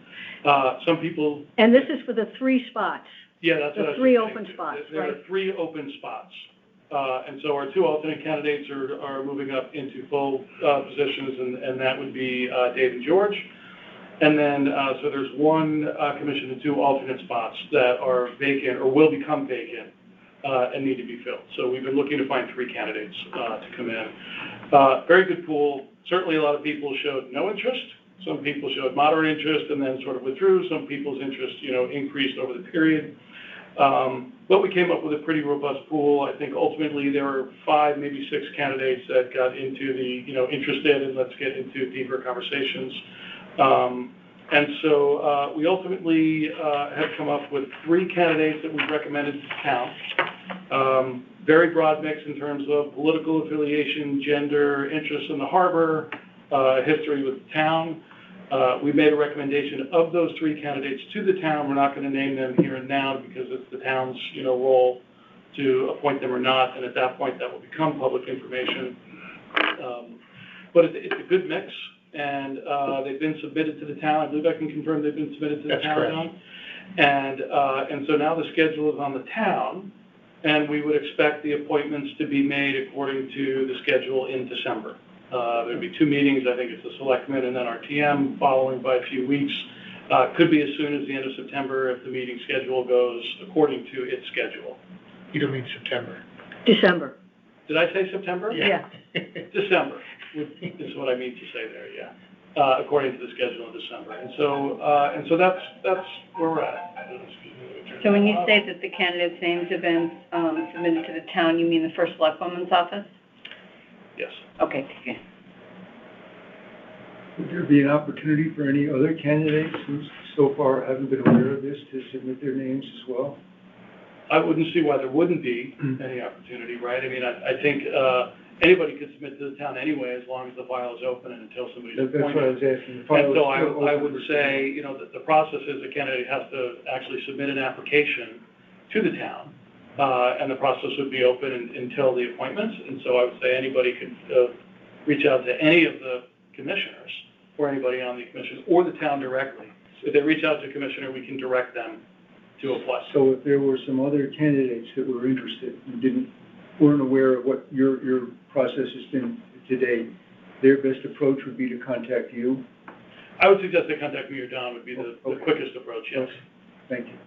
Some people. And this is for the 3 spots. Yeah, that's what I was The 3 saying. open spots, There right? are 3 open spots. And so our 2 alternate candidates are moving up into full positions, and that would be Dave and George. And then, so there's 1 commission and 2 alternate spots that are vacant or will become vacant and need to be filled. So we've been looking to find 3 candidates to come in. Very good pool. Certainly a lot of people showed no interest. Some people showed moderate interest and then sort of withdrew. Some people's interest, increased over the period. But we came up with a pretty robust pool. I think ultimately there were 5, maybe 6 candidates that got into the, interested and let's get into deeper conversations. And so we ultimately have come up with 3 candidates that we've recommended to the town. Very broad mix in terms of political affiliation, gender, interest in the harbor, history with the town. We made a recommendation of those 3 candidates to the town. We're not going to name them here and now because it's the town's, role to appoint them or not, and at that point that will become public information. But it's a good mix, and they've been submitted to the town. I believe I can confirm they've been submitted to the town. That's correct. And so now the schedule is on the town, and we would expect the appointments to be made according to the schedule in December. There'd be 2 meetings. I think it's the selectmen and then our TM, following by a few weeks. Could be as soon as the end of September if the meeting schedule goes according to its schedule. You don't mean September? December. Did I say September? Yeah. December is what I mean to say there, yeah. According to the schedule in December. And so that's where we're at. So when you say that the candidates' names have been submitted to the town, you mean the first selectwoman's office? Yes. Okay. Would there be an opportunity for any other candidates who so far haven't been aware of this to submit their names as well? I wouldn't see why there wouldn't be any opportunity, right? I mean, I think anybody could submit to the town anyway, as long as the file is open and until somebody's appointed. That's what I was asking. The And file so is still I open would for say, that the process is the candidate has to actually submit an application to the town, and the process would be open until the appointments. And so I would say anybody could reach out to any of the commissioners or anybody on the commission or the town directly. If they reach out to a commissioner, we can direct them to apply. So if there were some other candidates that were interested and weren't aware of what your process has been to date, their best approach would be to contact you? I would suggest they contact me or Don would be the quickest approach, yes. Thank you.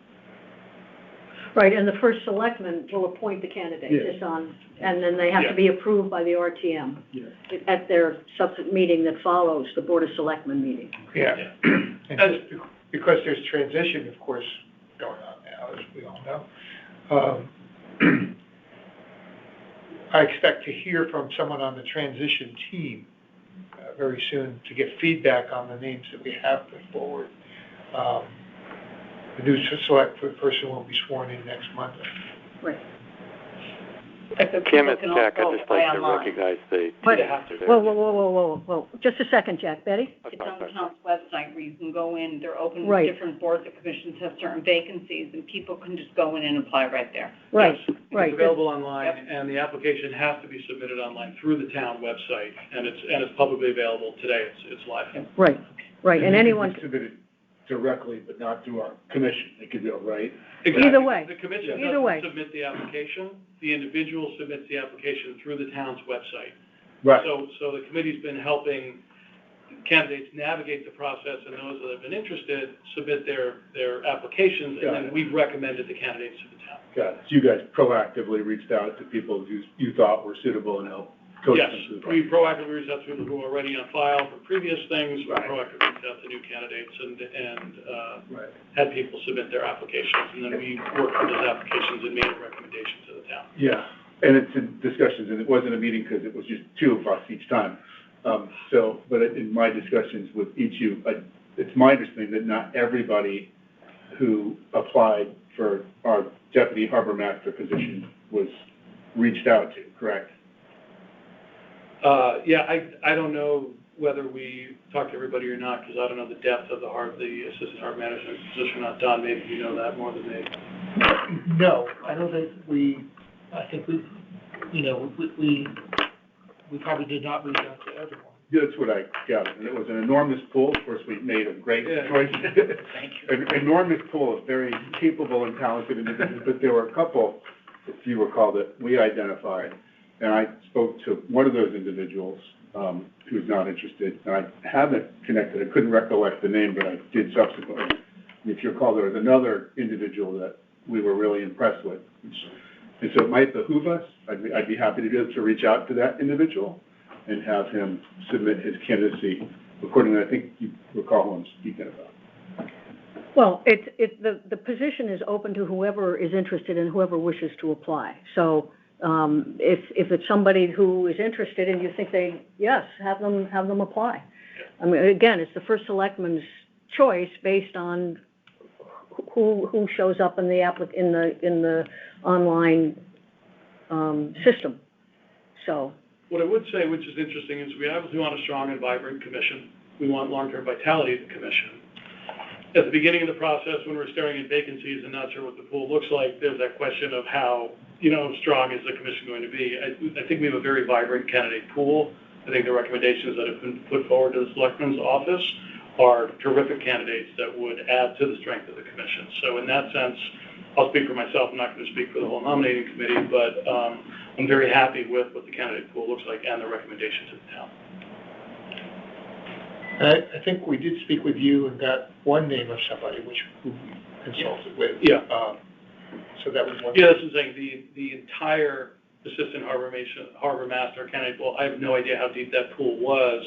Right, and the first selectman will appoint the candidates, Yeah. it's on, and then they have to be approved by the RTM Yeah. at their subsequent meeting that follows the Board of Selectmen meeting. Yeah, and just because there's transition, of course, going on now, as we all know. I expect to hear from someone on the transition team very soon to get feedback on the names that we have put forward. The new select person will be sworn in next Monday. Right. Kim, it's Jack, I'd just like to recognize the. But, whoa, just a second, Jack. Betty? It's on the town's website where you can go in, they're open, Right. different boards or commissions have certain vacancies, and people can just go in and apply right there. Right, Yes, right. It's available online, and the application has to be submitted online through the town website, and it's publicly available today, it's live. Right, right, and anyone, Submit it directly, but not through our commission, they could go, right? Exactly. Either way. The commission Either way. doesn't submit the application, the individual submits the application through the town's website. Right. So the committee's been helping candidates navigate the process, and those that have been interested submit their applications, and then we've recommended the candidates to the town. Got it. So you guys proactively reached out to people you thought were suitable and helped coach Yes, them through the we process? proactively reached out to people who are already on file for previous things, we Right. proactively reached out to new candidates and Right. had people submit their applications, and then we worked on those applications and made a recommendation to the town. Yeah, and it's in discussions, and it wasn't a meeting because it was just two of us each time. But in my discussions with each of you, it's my understanding that not everybody who applied for our deputy harbor master position was reached out to, correct? Yeah, I don't know whether we talked to everybody or not, because I don't know the depth of the assistant harbor management position or not. Don, maybe you know that more than me. No, I don't think I think we probably did not reach out to everyone. That's what I gathered, and it was an enormous pool. Of course, we made a great Yeah. choice. Thank you. An enormous pool of very capable and talented individuals, but there were a couple, if you recall, that we identified. And I spoke to one of those individuals, who's not interested, and I haven't connected, I couldn't recollect the name, but I did subsequently. And if you recall, there was another individual that we were really impressed with. And so it might behoove us, I'd be happy to be able to reach out to that individual and have him submit his candidacy accordingly. I think you recall who I'm speaking about. well, the position is open to whoever is interested and whoever wishes to apply. So, if it's somebody who is interested and you think have them apply. I mean, again, it's the first selectman's choice based on who shows up in the online, system. So. What I would say, which is interesting, is we obviously want a strong and vibrant commission. We want long-term vitality of the commission. At the beginning of the process, when we're staring at vacancies and not sure what the pool looks like, there's that question of how, strong is the commission going to be? I think we have a very vibrant candidate pool. I think the recommendations that have been put forward to the Selectman's office are terrific candidates that would add to the strength of the commission. So in that sense, I'll speak for myself, I'm not going to speak for the whole nominating committee, but I'm very happy with what the candidate pool looks like and the recommendation to the town. I think we did speak with you and got one name of somebody who we consulted with. Yeah. So that was one. Yeah, this is saying the entire assistant harbor master candidate pool, I have no idea how deep that pool was.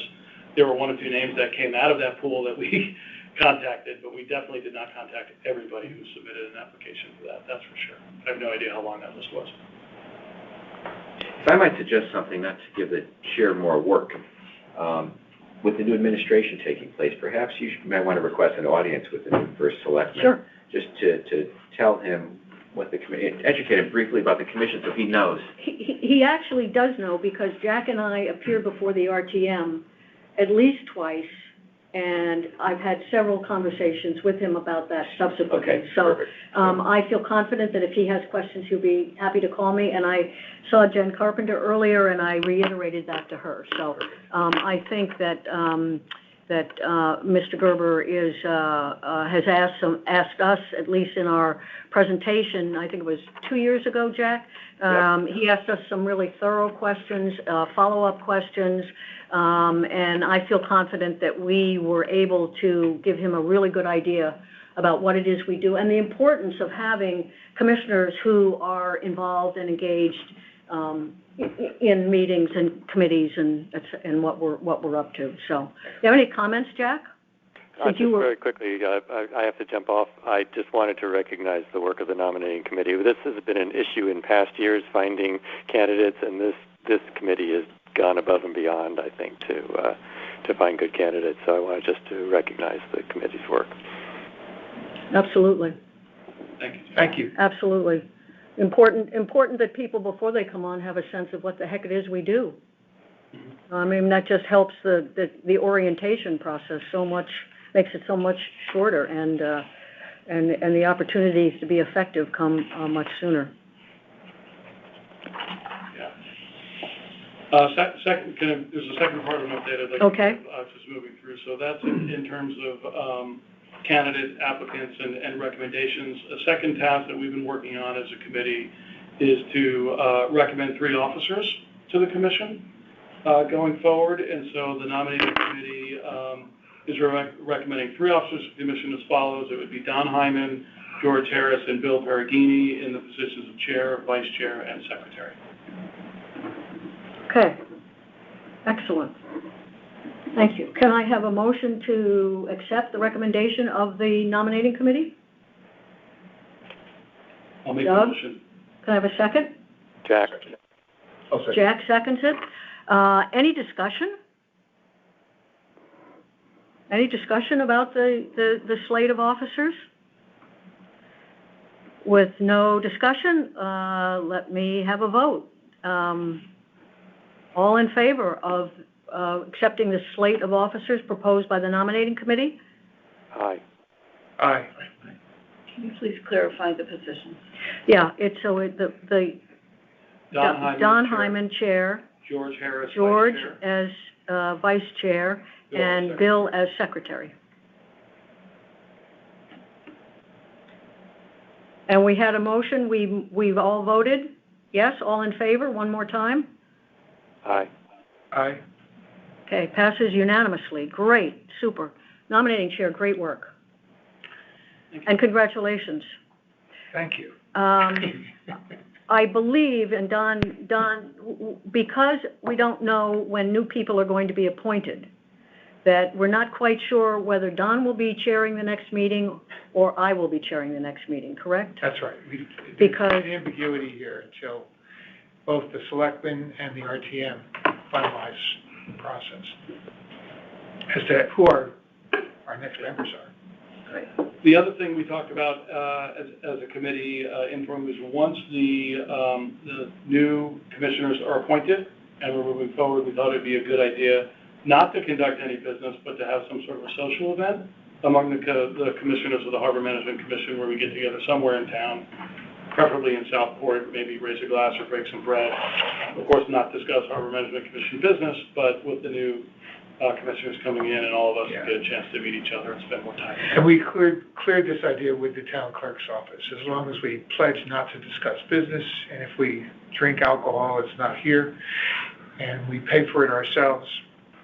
There were one or two names that came out of that pool that we contacted, but we definitely did not contact everybody who submitted an application for that's for sure. I have no idea how long that list was. If I might suggest something, not to give the chair more work, with the new administration taking place, perhaps you might want to request an audience with the new first selectman. Sure. Just to tell him what the committee, educate him briefly about the commission so he knows. He actually does know, because Jack and I appeared before the RTM at least twice, and I've had several conversations with him about that subsequently. Okay, So, perfect. I feel confident that if he has questions, he'll be happy to call me, and I saw Jen Carpenter earlier, and I reiterated that to her. So, I think that Mr. Gerber has asked us, at least in our presentation, I think it was 2 years ago, Jack. He asked us some really thorough questions, follow-up questions, and I feel confident that we were able to give him a really good idea about what it is we do and the importance of having commissioners who are involved and engaged in meetings and committees and what we're up to. So, you have any comments, Jack? Just very quickly, I have to jump off. I just wanted to recognize the work of the nominating committee. This has been an issue in past years, finding candidates, and this committee has gone above and beyond, I think, to find good candidates. So I wanted just to recognize the committee's work. Absolutely. Thank you. Thank you. Absolutely. Important that people, before they come on, have a sense of what the heck it is we do. I mean, that just helps the orientation process so much, makes it so much shorter, and the opportunities to be effective come much sooner. Yeah. There's a second part of an update I'd like to give, just moving through. So that's in terms of candidate applicants and recommendations. A second task that we've been working on as a committee is to recommend 3 officers to the commission going forward. And so the nominating committee is recommending 3 officers to the commission as follows. It would be Don Hyman, George Harris, and Bill Perugini in the positions of chair, vice chair, and secretary. Okay. Excellent. Thank you. Can I have a motion to accept the recommendation of the nominating committee? I'll make the motion. Can I have a second? Jack. I'll second. Jack seconds it. Any discussion? Any discussion about the slate of officers? With no discussion, let me have a vote. All in favor of accepting the slate of officers proposed by the nominating committee? Aye. Aye. Can you please clarify the positions? Yeah, Don Hyman, chair. George Harris, George vice chair. as vice chair, Bill and as Bill as secretary. And we had a motion, we've all voted? Yes, all in favor, one more time? Aye. Aye. Okay, passes unanimously. Great, super. Nominating chair, great work. And congratulations. Thank you. I believe, and Don, because we don't know when new people are going to be appointed, that we're not quite sure whether Don will be chairing the next meeting or I will be chairing the next meeting, correct? That's right. Because there's ambiguity here until both the selectmen and the RTM finalize the process as to who our next members are. Right. The other thing we talked about as a committee interim is once the new commissioners are appointed and we're moving forward, we thought it'd be a good idea not to conduct any business, but to have some sort of a social event among the commissioners of the Harbor Management Commission where we get together somewhere in town, preferably in Southport, maybe raise a glass or break some bread. Of course, not discuss Harbor Management Commission business, but with the new commissioners coming in and all of us get a chance to meet each other and spend more time. And we cleared this idea with the town clerk's office. As long as we pledge not to discuss business, and if we drink alcohol, it's not here, and we pay for it ourselves,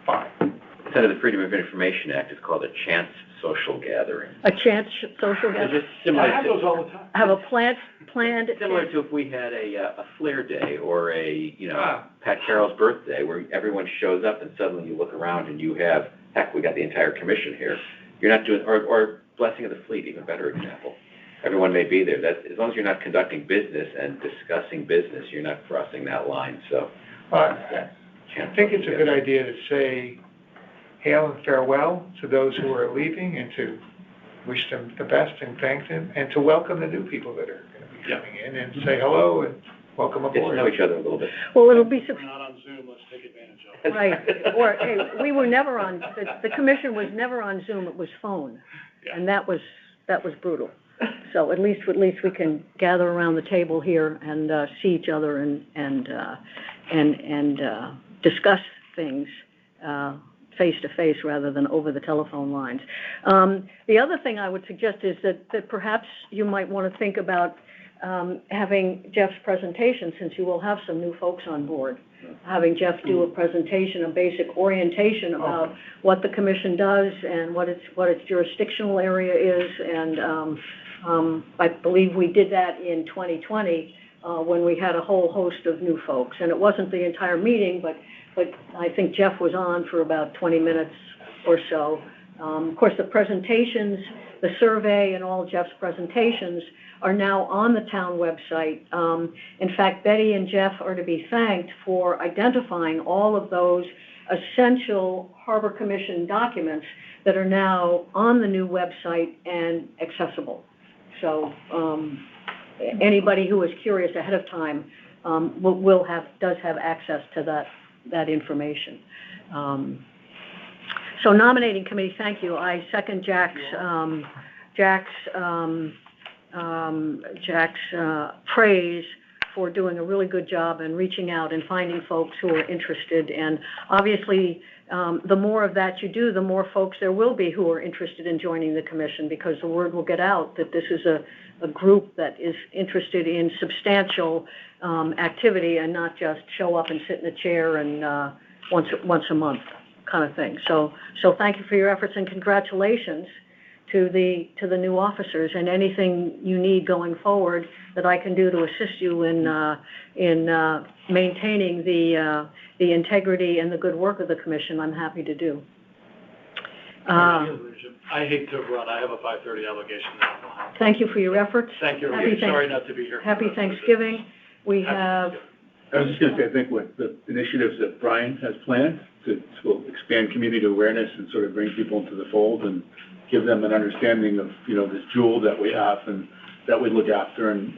fine. It's under the Freedom of Information Act. It's called a chance social gathering. a chance social gathering. Similar I have those all the time. Have a planned. Similar to if we had a Flair Day or a, Pat Carroll's birthday where everyone shows up and suddenly you look around and you have, heck, we got the entire commission here. You're not doing, or Blessing of the Fleet, even better example. Everyone may be there. That's, as long as you're not conducting business and discussing business, you're not crossing that line, so. I think it's a good idea to say hail and farewell to those who are leaving and to wish them the best and thank them and to welcome the new people that are going to be coming in and say hello and welcome aboard. Get to know each other a little bit. Well, it'll be. If we're not on Zoom, let's take advantage of it. Right. Or, hey, we were never on, the commission was never on Zoom, it was phone. Yeah. And that was brutal. So at least we can gather around the table here and see each other and discuss things face to face rather than over the telephone lines. The other thing I would suggest is that perhaps you might want to think about having Jeff's presentation, since you will have some new folks on board, having Jeff do a presentation, a basic orientation about what the commission does and what its jurisdictional area is, and I believe we did that in 2020 when we had a whole host of new folks, and it wasn't the entire meeting, but I think Jeff was on for about 20 minutes or so. Of course, the presentations, the survey, and all Jeff's presentations are now on the town website. In fact, Betty and Jeff are to be thanked for identifying all of those essential Harbor Commission documents that are now on the new website and accessible. So anybody who is curious ahead of time does have access to that information. So nominating committee, thank you. I second Jack's praise for doing a really good job and reaching out and finding folks who are interested. And obviously, the more of that you do, the more folks there will be who are interested in joining the commission, because the word will get out that this is a group that is interested in substantial activity and not just show up and sit in a chair and once a month kind of thing. So thank you for your efforts, and congratulations to the new officers, and anything you need going forward that I can do to assist you in maintaining the integrity and the good work of the commission, I'm happy to do. I hate to run. I have a 5:30 obligation now. Thank you for your efforts. Thank you. Sorry not to be here. Happy Thanksgiving. We have. I was just going to say, I think with the initiatives that Brian has planned to expand community awareness and sort of bring people into the fold and give them an understanding of, this jewel that we have and that we look after, and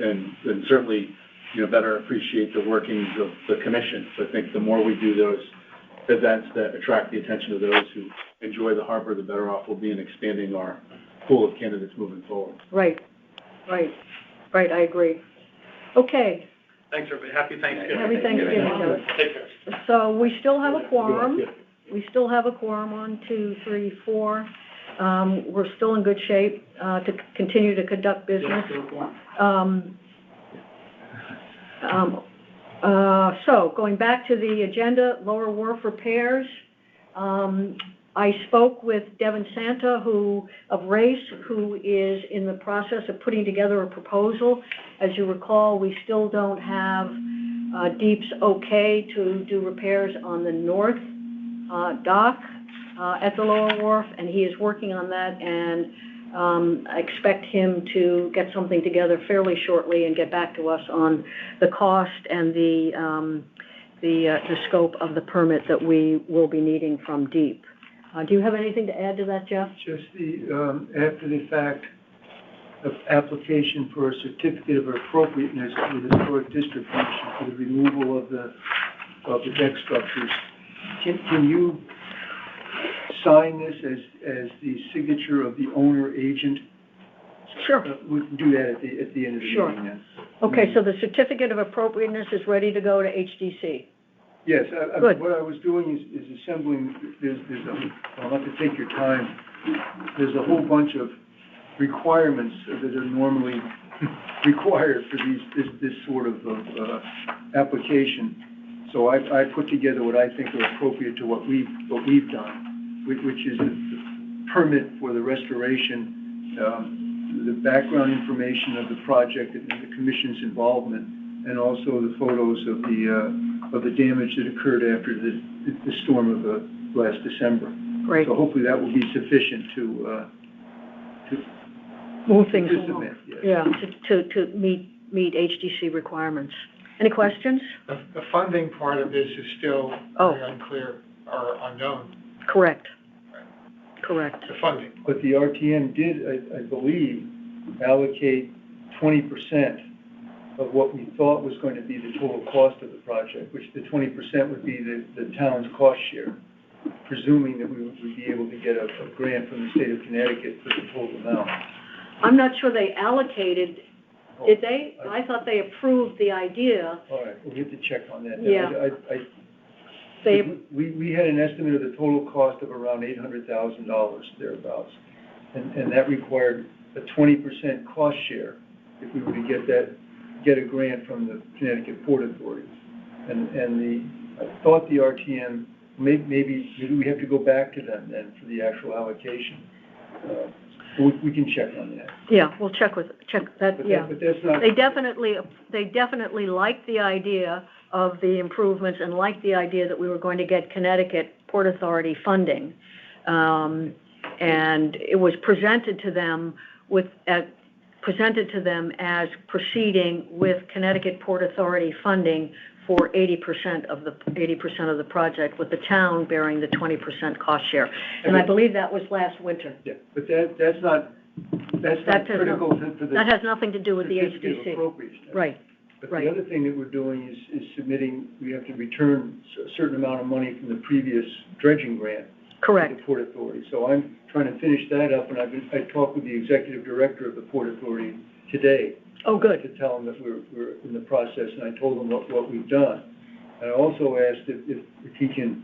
certainly, better appreciate the workings of the commission. So I think the more we do those events that attract the attention of those who enjoy the harbor, the better off we'll be in expanding our pool of candidates moving forward. Right, I agree. Okay. Thanks, everybody. Happy Thanksgiving. Happy Thanksgiving. Take care. So we still have a quorum. We still have a quorum, 1, 2, 3, 4. We're still in good shape to continue to conduct business. So going back to the agenda, Lower Wharf repairs. I spoke with Devin Santa, of RACE, who is in the process of putting together a proposal. As you recall, we still don't have DEEP's okay to do repairs on the north dock at the Lower Wharf, and he is working on that, and I expect him to get something together fairly shortly and get back to us on the cost and the scope of the permit that we will be needing from DEEP. Do you have anything to add to that, Jeff? Just the, after the fact of application for a certificate of appropriateness to the Historic District Commission for the removal of the deck structures. Can you sign this as the signature of the owner agent? Sure. We can do that at the end of the meeting then. Okay, so the certificate of appropriateness is ready to go to HDC. Yes, Good. what I was doing is assembling, I'll have to take your time, there's a whole bunch of requirements that are normally required for this sort of application. So I put together what I think are appropriate to what we've done, which is the permit for the restoration, the background information of the project and the commission's involvement, and also the photos of the damage that occurred after the storm of last December. Great. So hopefully that will be sufficient to move things submit. Yes. Yeah, to meet HDC requirements. Any questions? The funding part of this is still very unclear or unknown. Correct. The funding. But the RTM did, I believe, allocate 20% of what we thought was going to be the total cost of the project, which the 20% would be the town's cost share, presuming that we would be able to get a grant from the state of Connecticut for the total amount. I'm not sure they allocated, did they? I thought they approved the idea. All right, we'll have to check on that. Yeah. We had an estimate of the total cost of around $800,000 thereabouts, and that required a 20% cost share if we were to get that get a grant from the Connecticut Port Authority. I thought the RTM, maybe we have to go back to them then for the actual allocation. We can check on that. Yeah, we'll check that, yeah. But that's not. They definitely liked the idea of the improvements and liked the idea that we were going to get Connecticut Port Authority funding. And it was presented to them as proceeding with Connecticut Port Authority funding for 80% of the project, with the town bearing the 20% cost share. And I believe that was last winter. Yeah, but that's not critical for the. That has nothing to do with the HDC. Right. But the other thing that we're doing is submitting, we have to return a certain amount of money from the previous dredging grant. Correct. To the Port Authority. So I'm trying to finish that up, and I talked with the executive director of the Port Authority today. Oh, good. To tell him that we're in the process, and I told him what we've done. And I also asked if he can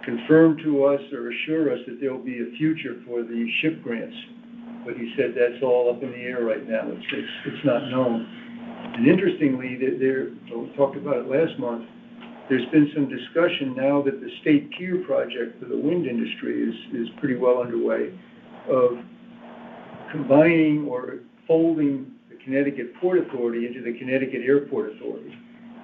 confirm to us or assure us that there will be a future for the SHIP grants. But he said that's all up in the air right now. It's not known. And interestingly, we talked about it last month, there's been some discussion now that the state pier project for the wind industry is pretty well underway, of combining or folding the Connecticut Port Authority into the Connecticut Airport Authority.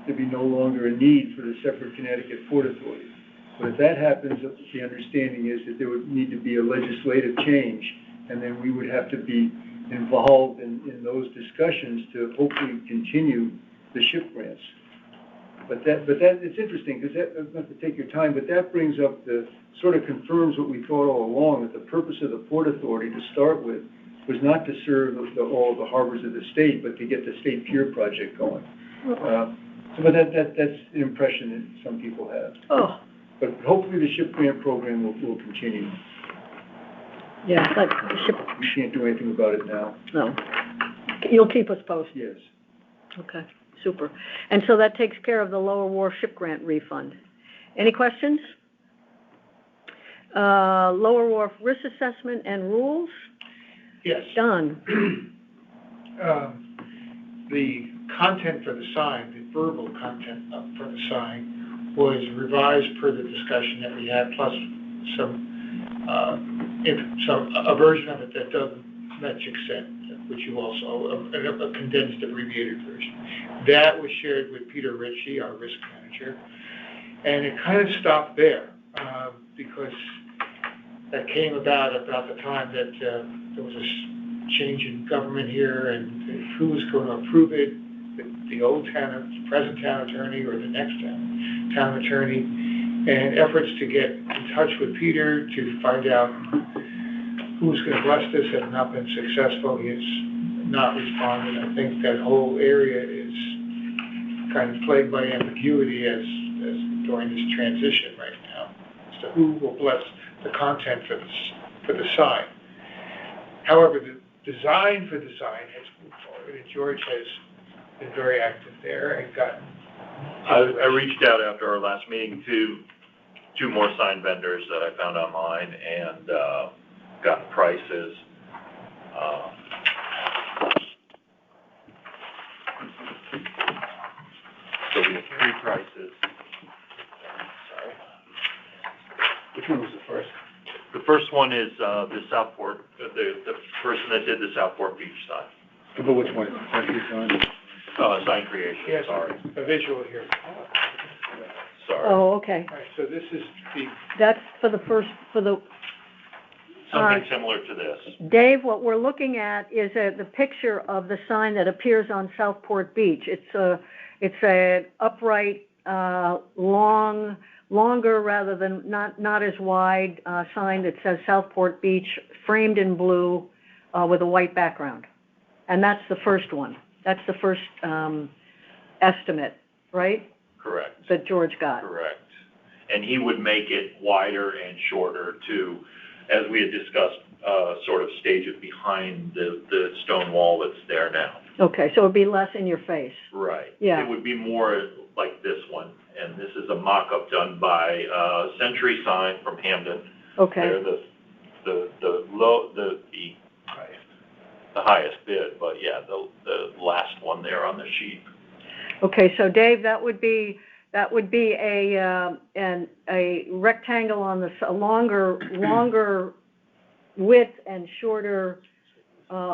There'd be no longer a need for the separate Connecticut Port Authority. But if that happens, the understanding is that there would need to be a legislative change, and then we would have to be involved in those discussions to hopefully continue the SHIP grants. But that it's interesting, because not to take your time, but that brings up sort of confirms what we thought all along, that the purpose of the Port Authority to start with was not to serve all the harbors of the state, but to get the state pier project going. But that's an impression that some people have. Oh. But hopefully the SHIP grant program will continue. Yeah, but SHIP. We can't do anything about it now. No. You'll keep us posted. Yes. Okay. Super. And so that takes care of the Lower Wharf SHIP grant refund. Any questions? Lower Wharf risk assessment and rules? Yes. Done. The content for the sign, the verbal content for the sign, was revised per the discussion that we had, plus a version of it that doesn't metric set, which you also, a condensed abbreviated version. That was shared with Peter Ritchie, our risk manager, and it kind of stopped there, because that came about the time that there was a change in government here, and who was going to approve it, the old present town attorney or the next town attorney, and efforts to get in touch with Peter to find out who was going to bless this have not been successful. He has not responded. I think that whole area is kind of plagued by ambiguity as during this transition right now as to who will bless the content for the sign. However, the design for the sign has moved forward, and George has been very active there and gotten. I reached out after our last meeting to two more sign vendors that I found online and got prices. So we have three prices. Sorry. Which one was the first? The first one is the Southport, the person that did the Southport Beach sign. But which one? Sign creation, Yes, sorry. a visual here. Sorry. Oh, okay. All right, so this is That's for the Something similar to this. Dave, what we're looking at is the picture of the sign that appears on Southport Beach. It's an upright, longer rather than not as wide sign that says Southport Beach, framed in blue with a white background. And that's the first one. That's the first estimate, right? Correct. That George got. Correct. And he would make it wider and shorter to, as we had discussed, sort of stage it behind the stone wall that's there now. Okay, so it would be less in your face. Right. Yeah. It would be more like this one. And this is a mock-up done by Century Sign from Hamden. Okay. They're the highest bid, but yeah, the last one there on the sheet. Okay, so Dave, that would be a rectangle on a longer width and shorter,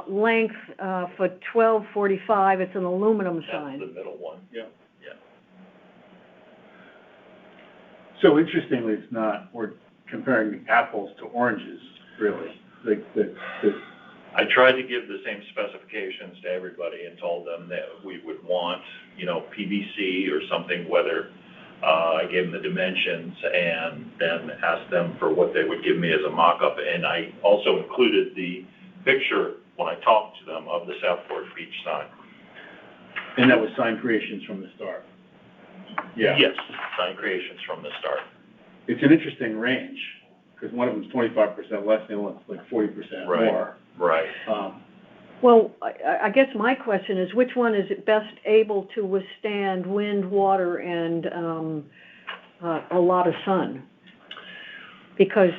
length, for 1245. It's an aluminum sign. That's the middle one. Yeah. Yeah. So interestingly, it's not, we're comparing apples to oranges, really. Like, I tried to give the same specifications to everybody and told them that we would want, PVC or something, whether, I gave them the dimensions and then asked them for what they would give me as a mock-up. And I also included the picture when I talked to them of the Southport Beach sign. and that was Sign Creations from the start. Yeah. Yes, sign creations from the start. It's an interesting range, because one of them's 25% less, the other one's like 40% more. Right. Well, I guess my question is, which one is best able to withstand wind, water, and a lot of sun? Because,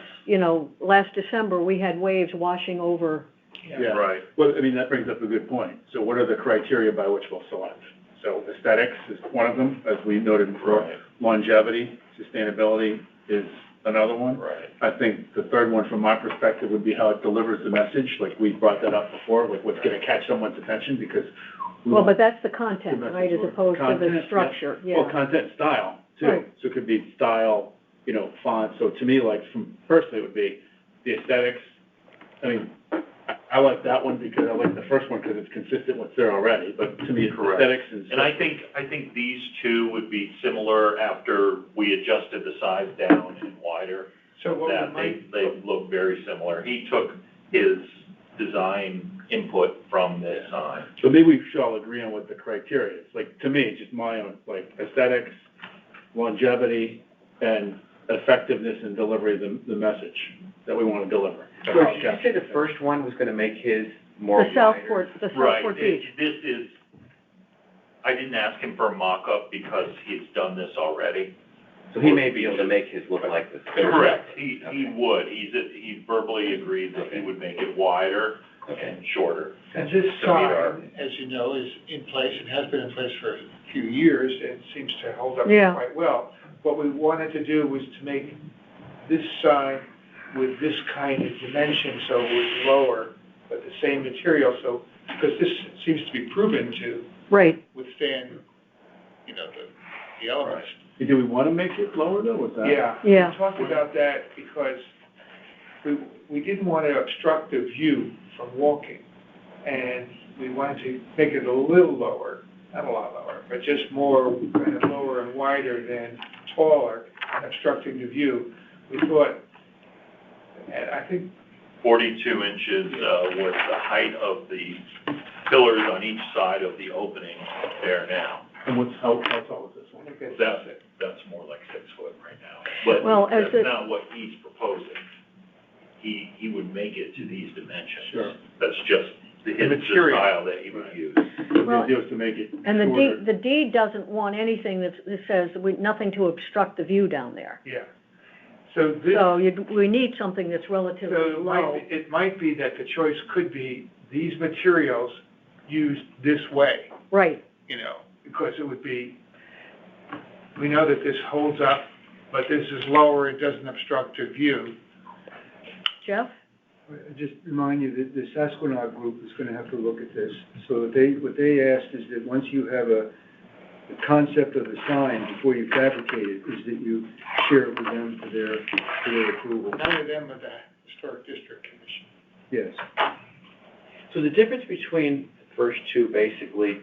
last December, we had waves washing over. Yeah. Right. Well, I mean, that brings up a good point. So what are the criteria by which we'll select? So aesthetics is one of them, as we noted before. Right. Longevity, sustainability is another one. Right. I think the third one, from my perspective, would be how it delivers the message. Like we brought that up before, like what's going to catch someone's attention, because Well, but that's the content, right, as opposed to the structure, yeah. Well, content and style, too. Right. So it could be style, font. So to me, like, personally, it would be the aesthetics. I mean, I like that one because I like the first one because it's consistent with there already, but to me, it's Correct. aesthetics and. And I think these two would be similar after we adjusted the size down and wider. So what That would they look very similar. He took his design input from this sign. So maybe we should all agree on what the criteria is. Like, to me, just my own, like, aesthetics, longevity, and effectiveness in delivery of the message that we want to deliver. So did you say the first one was gonna make his more The Southport Beach. This is, I didn't ask him for a mock-up because he's done this already. So he may be able to make his look like this. Correct, he would. He verbally agreed that he would make it wider and shorter. And this to meet our- sign, as you know, is in place, and has been in place for a few years, and seems to hold up Yeah. quite well. What we wanted to do was to make this sign with this kind of dimension, so it was lower, but the same material, so, because this seems to be proven to Right. withstand, the elements. Do we want to make it lower, though, with that? Yeah. Yeah. We talked about that because we didn't want to obstruct the view from walking, and we wanted to make it a little lower, not a lot lower, but just more kind of lower and wider than taller, obstructing the view. We thought, and I think 42 inches was the height of the pillars on each side of the opening there now. And how tall is this one? I think That's more like 6 foot right now. But Well, as that's it- not what he's proposing. He would make it to these dimensions. Sure. That's just the material. style that he would use. The Well, idea was to make it And shorter. the deed doesn't want anything that says nothing to obstruct the view down there. Yeah. So this. So we need something that's relatively So low. it might be that the choice could be these materials used this way, Right. because it would be, we know that this holds up, but this is lower, it doesn't obstruct your view. Jeff? Just remind you that the Sasquatch group is gonna have to look at this. So what they asked is that once you have the concept of the sign, before you fabricate it, is that you share it with them for their approval. None of them are the Historic District Commission. Yes. So the difference between the first two, basically,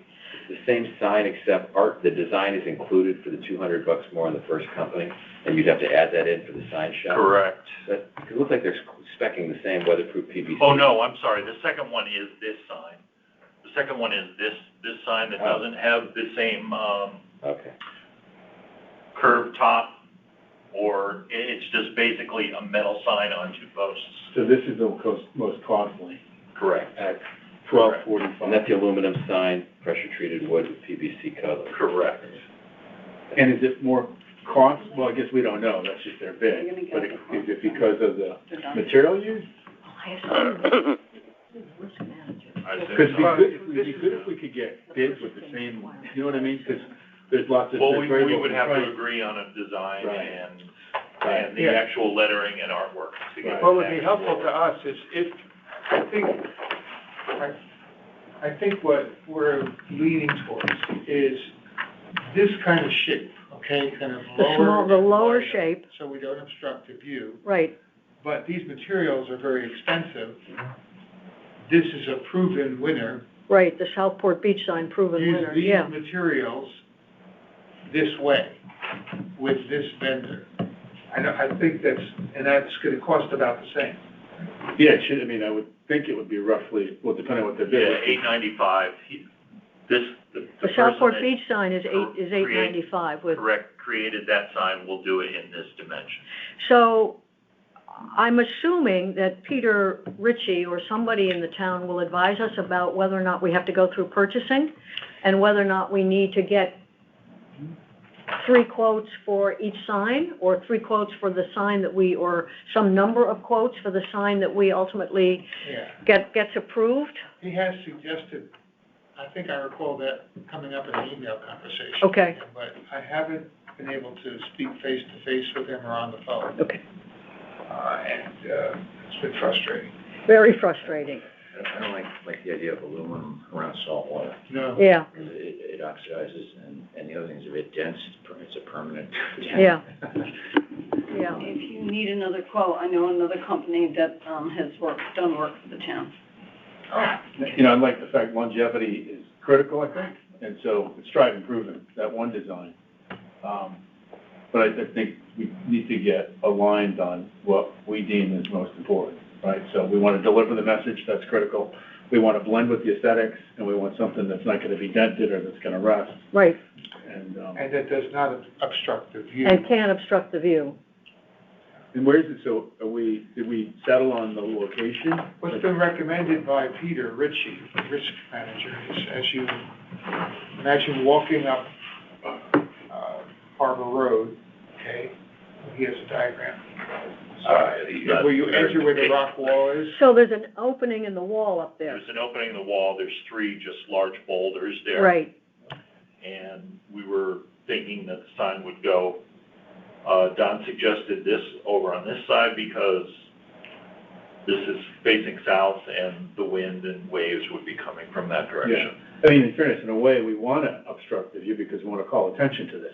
the same sign, except the design is included for the $200 more on the first company, and you'd have to add that in for the sign shop? Correct. But it looks like they're specking the same weatherproof PVC. Oh, no, I'm sorry. The second one is this sign. The second one is this sign that doesn't have the same, Okay. curved top, or it's just basically a metal sign on 2 posts. So this is the most costly, Correct. at $12.45. And that's the aluminum sign, pressure-treated wood with PVC cover. Correct. And is it more cost? Well, I guess we don't know, that's just their bid. But is it because of the material used? I Because it'd be good if we could get bids with the same, you know what I mean? Because there's lots of. Well, we would have to agree on a design Right. and the actual lettering and artwork to get. What would be helpful to us is if, I think what we're leaning towards is this kind of shape, okay, kind of lower. The lower shape, So we don't obstruct the view. right, But these materials are very expensive. This is a proven winner. right, the Southport Beach sign proven Use winner, these yeah. materials this way with this vendor. I think that's gonna cost about the same. Yeah, it should, I mean, I would think it would be roughly, well, depending on what the bid Yeah, is. $895. The The Southport Beach sign is $895 with. Correct, created that sign, will do it in this dimension. So, I'm assuming that Peter Ritchie or somebody in the town will advise us about whether or not we have to go through purchasing, and whether or not we need to get 3 quotes for each sign, or 3 quotes for the sign that we, or some number of quotes for the sign that we ultimately Yeah. gets approved. He has suggested, I think I recall that coming up in an email conversation. Okay. But I haven't been able to speak face to face with him or on the phone. Okay. It's been frustrating. Very frustrating. I don't like the idea of aluminum around salt water. No. Yeah. Because it oxidizes, and the other thing is if it's dense, it's a permanent. Yeah. Yeah. If you need another quote, I know another company that, has done work for the town. You know, I like the fact longevity is critical, I think, and so it's tried and proven, that one design. But I think we need to get aligned on what we deem is most important, right? So we want to deliver the message, that's critical. We want to blend with the aesthetics, and we want something that's not going to be dented or that's going to rust. Right, And that does not obstruct the view. and can't obstruct the view. And where is it, so did we settle on the location? What's been recommended by Peter Ritchie, the risk manager, is as you imagine walking up Harbor Road, okay? He has a diagram. Where you enter where the rock wall is. So there's an opening in the wall up there. There's an opening in the wall, there's 3 just large boulders there. Right, And we were thinking that the sign would go, Don suggested this over on this side because this is facing south and the wind and waves would be coming from that direction. I mean, in fairness, in a way, we want to obstruct the view because we want to call attention to this,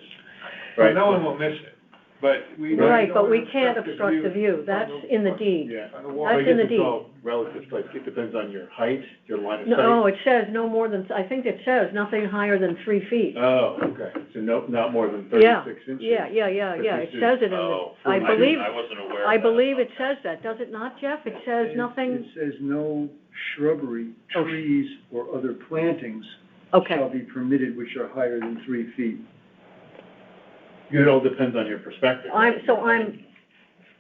Well, right? no one will miss it, but we. right, but we don't can't obstruct the view, that's in the deed. Yeah. On the wall. That's I guess in the it's deed. all relative, like, it depends on your height, your line of sight. No, it says no more than, I think it says nothing higher than 3 feet. Oh, okay, so not more than Yeah, 36 inches? yeah, it says it in the, Oh, I believe, I wasn't aware of I that. believe it says that, does it not, Jeff? It says nothing, It says no shrubbery, Oh. trees, or other plantings okay, shall be permitted which are higher than 3 feet. It all depends on your perspective.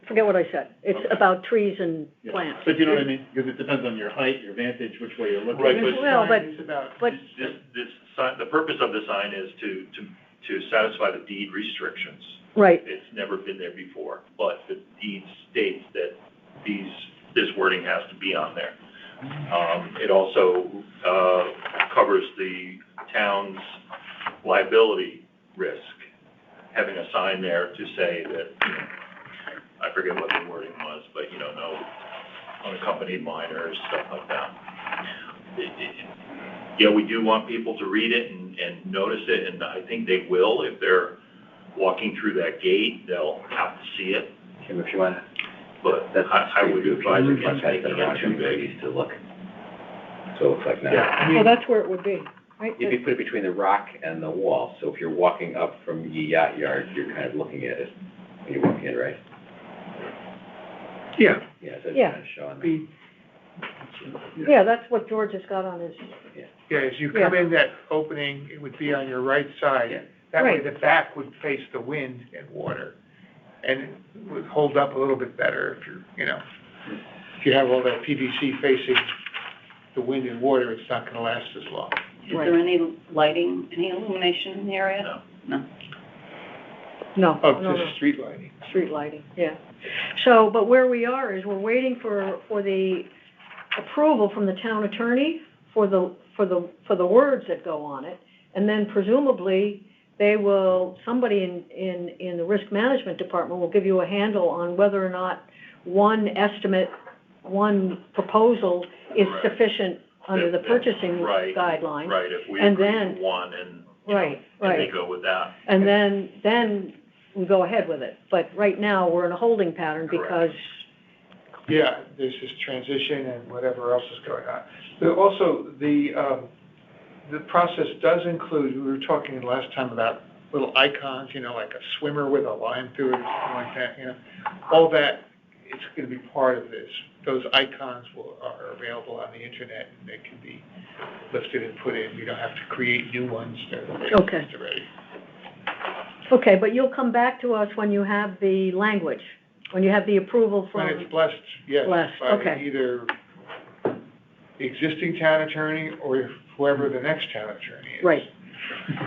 forget what I said. It's about trees and Yeah. plants. But you know what I mean? Because it depends on your height, your vantage, which way you're looking. Right, This but- Well, sign is about. but, This sign, the purpose of the sign is to satisfy the deed restrictions. right, It's never been there before, but the deed states that this wording has to be on there. It also, covers the town's liability risk, having a sign there to say that, I forget what the wording was, but, no unaccompanied minors, stuff like that. Yeah, we do want people to read it and notice it, and I think they will. If they're walking through that gate, they'll have to see it, Tim, if you want to, but that's. I would advise against Guys making that are it too big. watching to look. So it looks like now. Yeah. well, that's where it would be, right? If you put it between the rock and the wall, so if you're walking up from the yacht yard, you're kind of looking at it when you're walking in, right? Yeah. Yeah, so it's Yeah. kind of showing. Be- Yeah, that's what George has got on his, Yeah, as you come in that opening, it would be on your right side. Yeah. That way Right. the back would face the wind and water, and it would hold up a little bit better if if you have all that PVC facing the wind and water, it's not gonna last as long. Is there any lighting, any illumination in the area? No. No. no, Oh, no, no. just street lighting. Street lighting, yeah. So, but where we are is we're waiting for the approval from the town attorney for the words that go on it, and then presumably somebody in the risk management department will give you a handle on whether or not one proposal is Right. sufficient under the purchasing Right. guidelines. Right, if we And agree then- to one and, Right, and they right. go with that. And then we go ahead with it. But right now, we're in a holding pattern Correct. because, Yeah, there's this transition and whatever else is going on. But also, the process does include, we were talking last time about little icons, like a swimmer with a line through it or something like that, all that, it's gonna be part of this. Those icons are available on the internet, and they can be lifted and put in. You don't have to create new ones, they're Okay. already. okay, but you'll come back to us when you have the language, when you have the approval When from, it's blessed, yes, Blessed, by okay. either the existing town attorney or whoever the next town attorney is. right.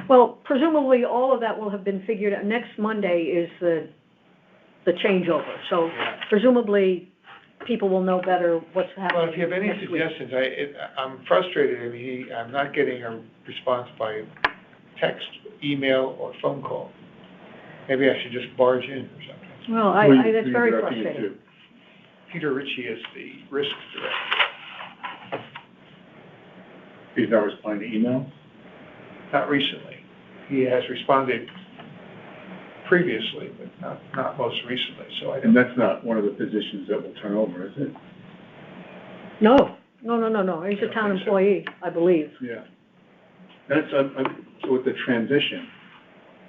Well, presumably, all of that will have been figured out. Next Monday is the changeover, so Yeah. presumably, people will know better what's happening Well, if you have any next week. suggestions, I'm frustrated, I'm not getting a response by text, email, or phone call. Maybe I should just barge in or something. Well, Who are you- that's who are you very directing it frustrating. to? Peter Ritchie is the risk director. He's not responding to emails? Not recently. He has responded previously, but not most recently, so I And don't. that's not one of the positions that will turn over, is it? No, he's I a don't town think so. employee, I believe. Yeah. That's, so with the transition,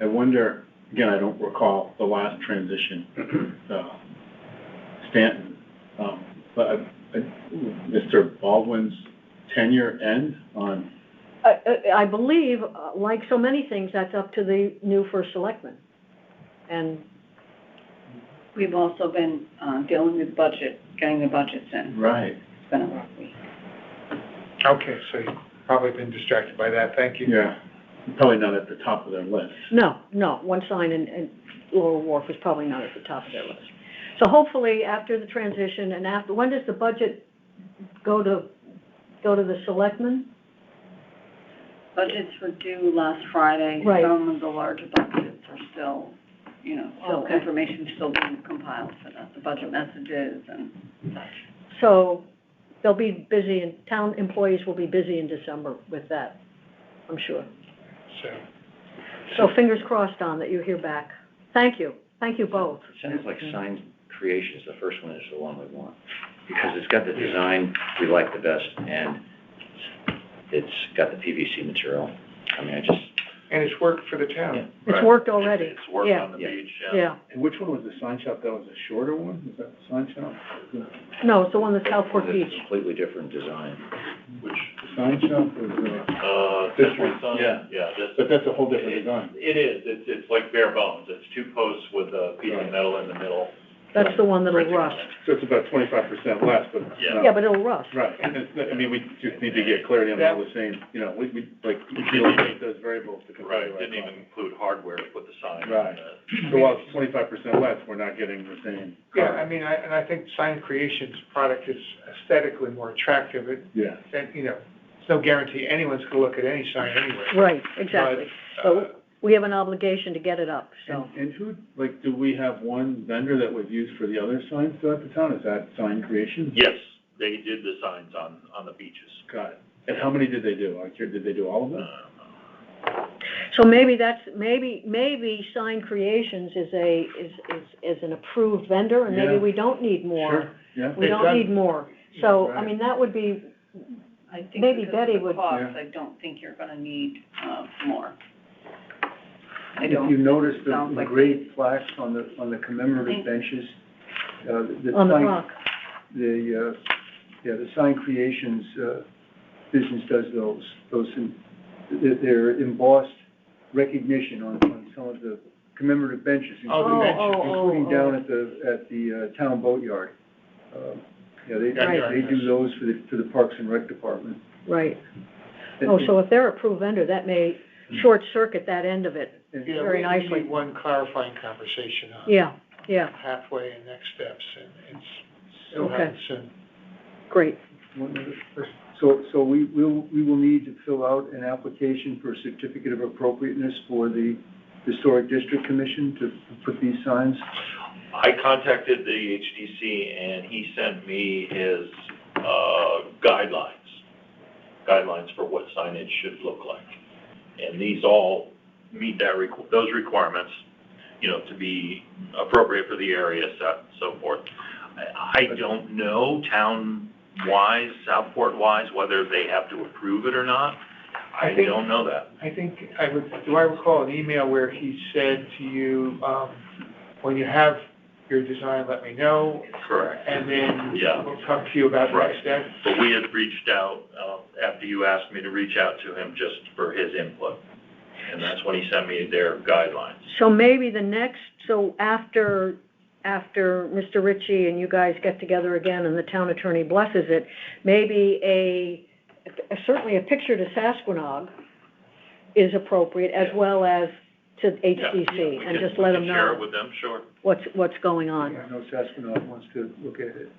I wonder, again, I don't recall the last transition, Stanton, but Mr. Baldwin's tenure end on, I believe, like so many things, that's up to the new first selectman. And, We've also been, dealing with budget, getting the budgets in. right, It's been a rough week. Okay, so you've probably been distracted by that, thank you. yeah, probably not at the top of their list. no, One Sign and Laurel Wharf is probably not at the top of their list. So hopefully, after the transition and when does the budget go to the selectmen? Budgets were due last Friday. Right. Some of the larger budgets are still, Okay. information's still being compiled for the budget messages and such. So they'll be busy, and town employees will be busy in December with that, I'm sure. So fingers crossed on that you hear back. Thank you both. It sounds like sign creation is the first one, is the one we want. Because it's got the design we like the best, and it's got the PVC material. I mean, And it's worked for the town. Yeah. It's worked already. It's worked Yeah. on the beach, Yeah, And which one was the sign shop? That was a shorter one? Was that the sign shop? no, it's the one that's Southport it's a Beach. completely different design. Which, The sign shop was, this one, one, yeah. yeah, this. but that's a whole different design. It is, it's like bare bones, it's two posts with a piece of metal in the middle. That's the one that'll Printing on rust. it. So it's about 25% less, but. Yeah. Yeah, but it'll rust. Right, and I mean, we just need to get clarity on all the same, we eliminate those variables to compare. Right, didn't even include hardware to put the sign on Right. it. So while it's 25% less, we're not getting the same. Yeah, I think Sign Creation's product is aesthetically more attractive, Yeah. it's no guarantee anyone's gonna look at any sign anyway. Right, exactly. But we have an obligation to get it up, so. And who, do we have one vendor that we've used for the other signs throughout the town? Is that Sign Creation? Yes, they did the signs on the beaches. Got it. And how many did they do? Did they do all of them? So maybe maybe Sign Creations is an approved vendor, and maybe Yeah. we don't need more. Sure, yeah. We don't need more. So, I Right. mean, that would be, I think Maybe because Betty of the would- cost, Yeah. I don't think you're gonna need, more. If you notice the Sounds like- engraved plaques on the commemorative benches, the on the sign- rock. the Sign Creations, business does they're embossed recognition on some of the commemorative benches, including down at the town boatyard. They do those for the Parks and Rec Department. Right. Oh, so if they're approved vendor, that may short circuit that end of it very We nicely. need one clarifying conversation on Yeah, pathway and next steps, and it'll Okay. happen soon. great. So we will need to fill out an application for a certificate of appropriateness for the Historic District Commission to put these signs? I contacted the HDC and he sent me his, guidelines for what signage should look like. And these all meet those requirements, to be appropriate for the area set and so forth. I don't know town-wise, Southport-wise, whether they have to approve it or not. I don't know that. I think, do I recall an email where he said to you, when you have your design, let me know? Correct. And then Yeah. we'll talk to you about Right. next steps. But we had reached out, after you asked me to reach out to him just for his input. And that's when he sent me their guidelines. So maybe after Mr. Ritchie and you guys get together again and the town attorney blesses it, maybe certainly a picture to Sasquatch is appropriate, as well as to HDC, and just let them Share it know with them, sure. what's going on. I know Sasquatch wants to look at it.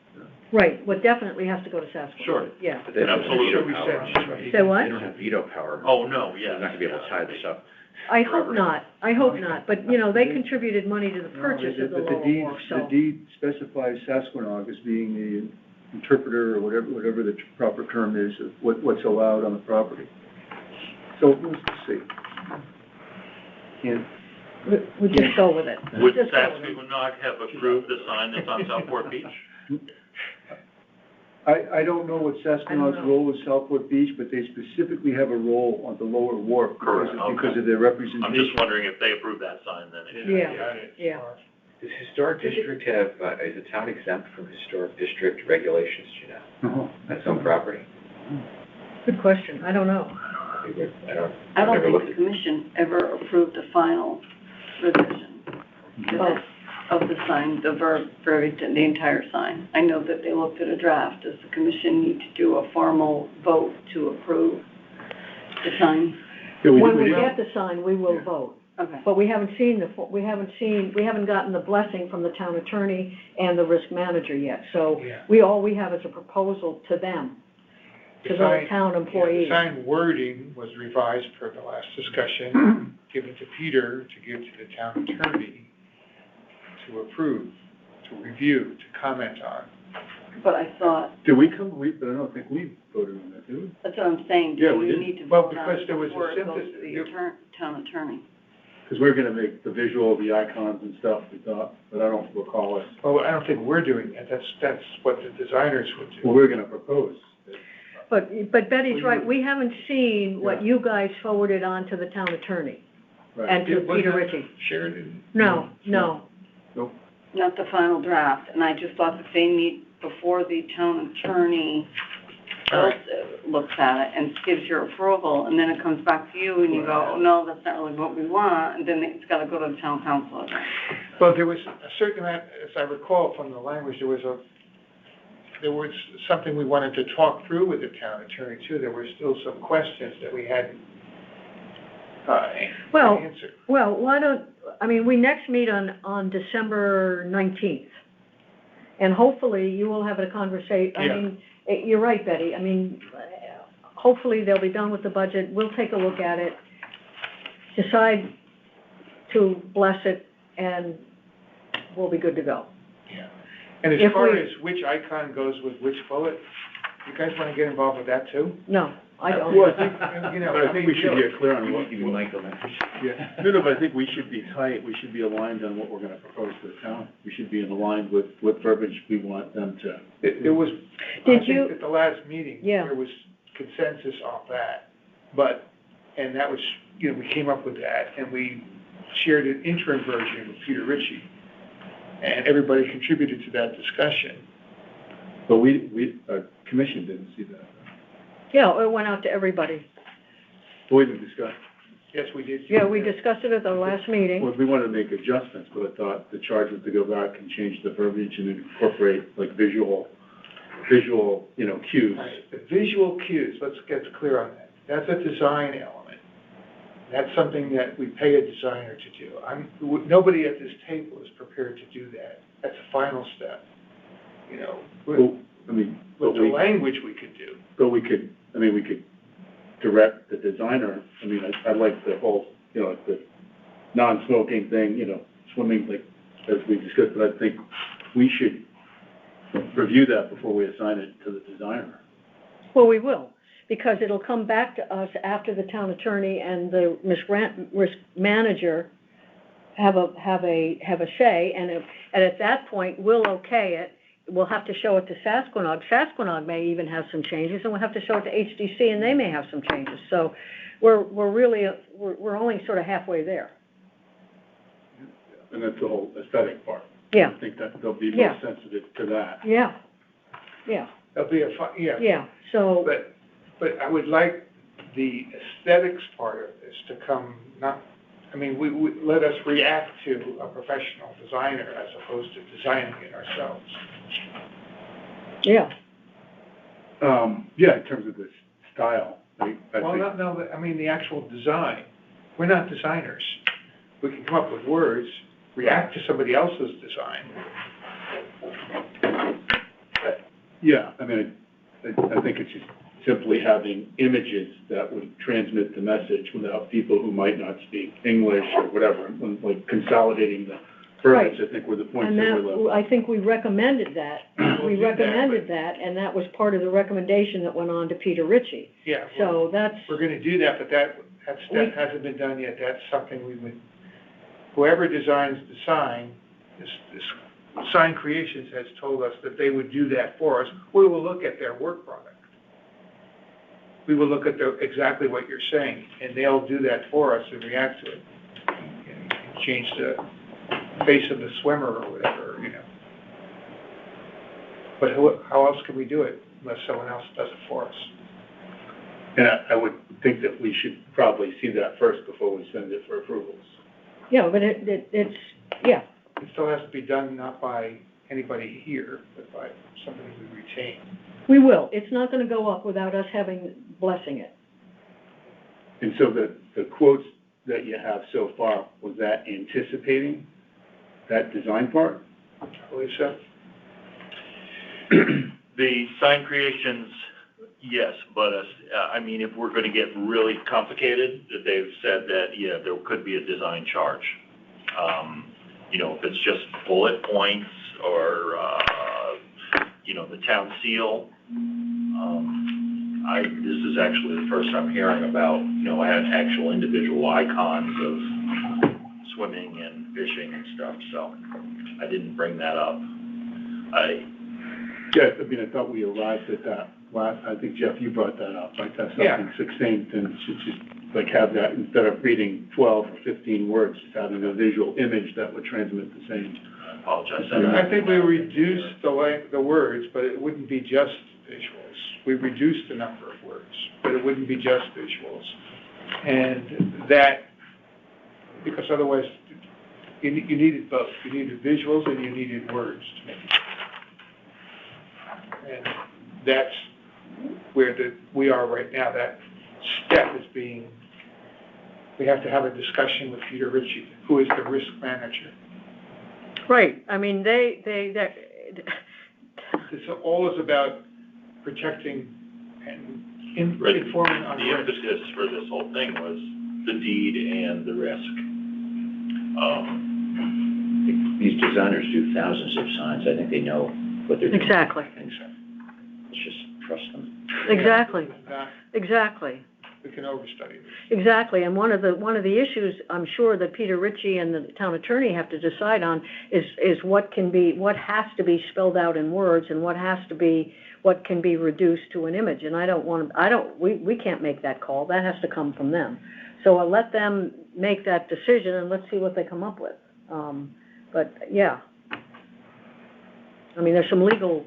Right, well, definitely has to go to Sasquatch. Sure. Yeah. But they don't have Absolutely. veto power on this, right? Say what? They don't have veto power. Oh, no, yeah. They're not gonna be able to tie this up. I hope not, but, they contributed money to the purchase of the But lower wharf, the so. deed specifies Sasquatch as being the interpreter, or whatever the proper term is, of what's allowed on the property. So, let's see. And We'll just go with it. Would Just go with it. Sasquatch have approved the sign that's on Southport Beach? I don't know what Sasquatch's role is Southport Beach, but they specifically have a role on the lower wharf Correct, because okay. of their representation. I'm just wondering if they approve that sign, then it should. Yeah. Does Historic District have, is the town exempt from Historic District regulations, do you know? No. That's on property? Good question, I don't know. I don't I don't never think looked the at. commission ever approved a final revision of the sign, the verbiage, the entire sign. I know that they looked at a draft. Does the commission need to do a formal vote to approve the sign? Yeah, When we did. get the sign, we will vote. Okay. But we haven't gotten the blessing from the town attorney and the risk manager yet. So Yeah. all we have is a proposal to them, to the town employees. The sign wording was revised per the last discussion, given to Peter to give to the town attorney to approve, to review, to comment on. But I thought, Did we come, but I don't think we voted on that, did we? that's what I'm saying. Yeah, Do we we did. need to Well, vote on because it there was a before it goes synthesis- to the town attorney? Because we're gonna make the visual, the icons and stuff, we thought, but I don't recall it. Well, I don't think we're doing that. That's what the designers would do. Well, we're gonna propose. But Betty's right, we haven't seen what Yeah. you guys forwarded on to the town attorney Right. and to It wasn't Peter Ritchie. Shared in. No. Not the final draft, and I just thought that they meet before the town attorney looks at it and gives your approval, and then it comes back to you and you go, oh, no, that's not really what we want, and then it's gotta go to the town council again. Well, there was a certain amount, as I recall from the language, there was something we wanted to talk through with the town attorney too. There were still some questions that we hadn't answered. Well, we next meet on December 19th. And hopefully you will have a conversation, you're right, Betty, hopefully they'll be done with the budget, we'll take a look at it, decide to bless it, and we'll be good to go. Yeah. And as far as which icon goes with which bullet, you guys want to get involved with that too? No, I don't. Well, I think, but I think we should get clear on what, Even Michael, yeah, no, but I think we should be tight, we should be aligned on what we're gonna propose to the town. We should be aligned with what verbiage we want them to. There was, Did I you- think at the last meeting, Yeah. there was consensus on that. And that was, we came up with that, and we shared an interim version with Peter Ritchie. And everybody contributed to that discussion. But our commission didn't see that. Yeah, it went out to everybody. We didn't discuss. Yes, we did. Yeah, we discussed it at the last meeting. Well, we wanted to make adjustments, but I thought the charge was to go back and change the verbiage and incorporate like visual, cues. Right. The visual cues, let's get clear on that. That's a design element. That's something that we pay a designer to do. Nobody at this table is prepared to do that. That's a final step, Well, With the language we could do. But we could direct the designer, I like the whole, the non-smoking thing, swimming, like, as we discussed, but I think we should review that before we assign it to the designer. Well, we will, because it'll come back to us after the town attorney and the risk manager have a say, and at that point, we'll okay it. We'll have to show it to Sasquatch. Sasquatch may even have some changes, and we'll have to show it to HDC, and they may have some changes. So we're only sort of halfway there. And that's the whole aesthetic part. Yeah. I think that they'll be more sensitive to that. Yeah. That'll be Yeah, so. But I would like the aesthetics part of this to come, we let us react to a professional designer as opposed to designing it ourselves. Yeah. In terms of the style, I think. The actual design. We're not designers. We can come up with words, react to somebody else's design. I think it's just simply having images that would transmit the message without people who might not speak English or whatever, and like consolidating the verbiage, I think were the points that were I think we recommended that. We recommended that, and that was part of the recommendation that went on to Peter Ritchie. Yeah. So that's. We're gonna do that, but that step hasn't been done yet. That's something whoever designs the sign, this Sign Creations has told us that they would do that for us. We will look at their work product. We will look at exactly what you're saying, and they'll do that for us and react to it. And change the face of the swimmer or whatever, But how else can we do it unless someone else does it for us? And I would think that we should probably see that first before we send it for approvals. Yeah, but it's. It still has to be done not by anybody here, but by somebody we retain. We will. It's not going to go up without us blessing it. And so the quotes that you have so far, was that anticipating that design part? I believe so. The Sign Creations, yes, but, if we're gonna get really complicated, they've said that, there could be a design charge. If it's just bullet points or, the town seal. This is actually the first I'm hearing about, actual individual icons of swimming and fishing and stuff, so I didn't bring that up. I thought we arrived at that last, I think, Jeff, you brought that up, like that's something succinct, and should just have that, instead of reading 12 or 15 words, just having a visual image that would transmit the same. I apologize. I think we reduced the words, but it wouldn't be just visuals. We reduced the number of words, but it wouldn't be just visuals. And that, because otherwise, you needed both. You needed visuals and you needed words to make it. And that's where we are right now. That step is we have to have a discussion with Peter Ritchie, who is the risk manager. Right. This all is about protecting and informing on the risk. emphasis for this whole thing was the deed and the risk. These designers do thousands of signs. I think they know what they're doing. Exactly. Let's just trust them. Exactly. We can overstudy this. Exactly, and one of the issues I'm sure that Peter Ritchie and the town attorney have to decide on is what has to be spelled out in words and what can be reduced to an image. And we can't make that call. That has to come from them. So I'll let them make that decision and let's see what they come up with. There's some legal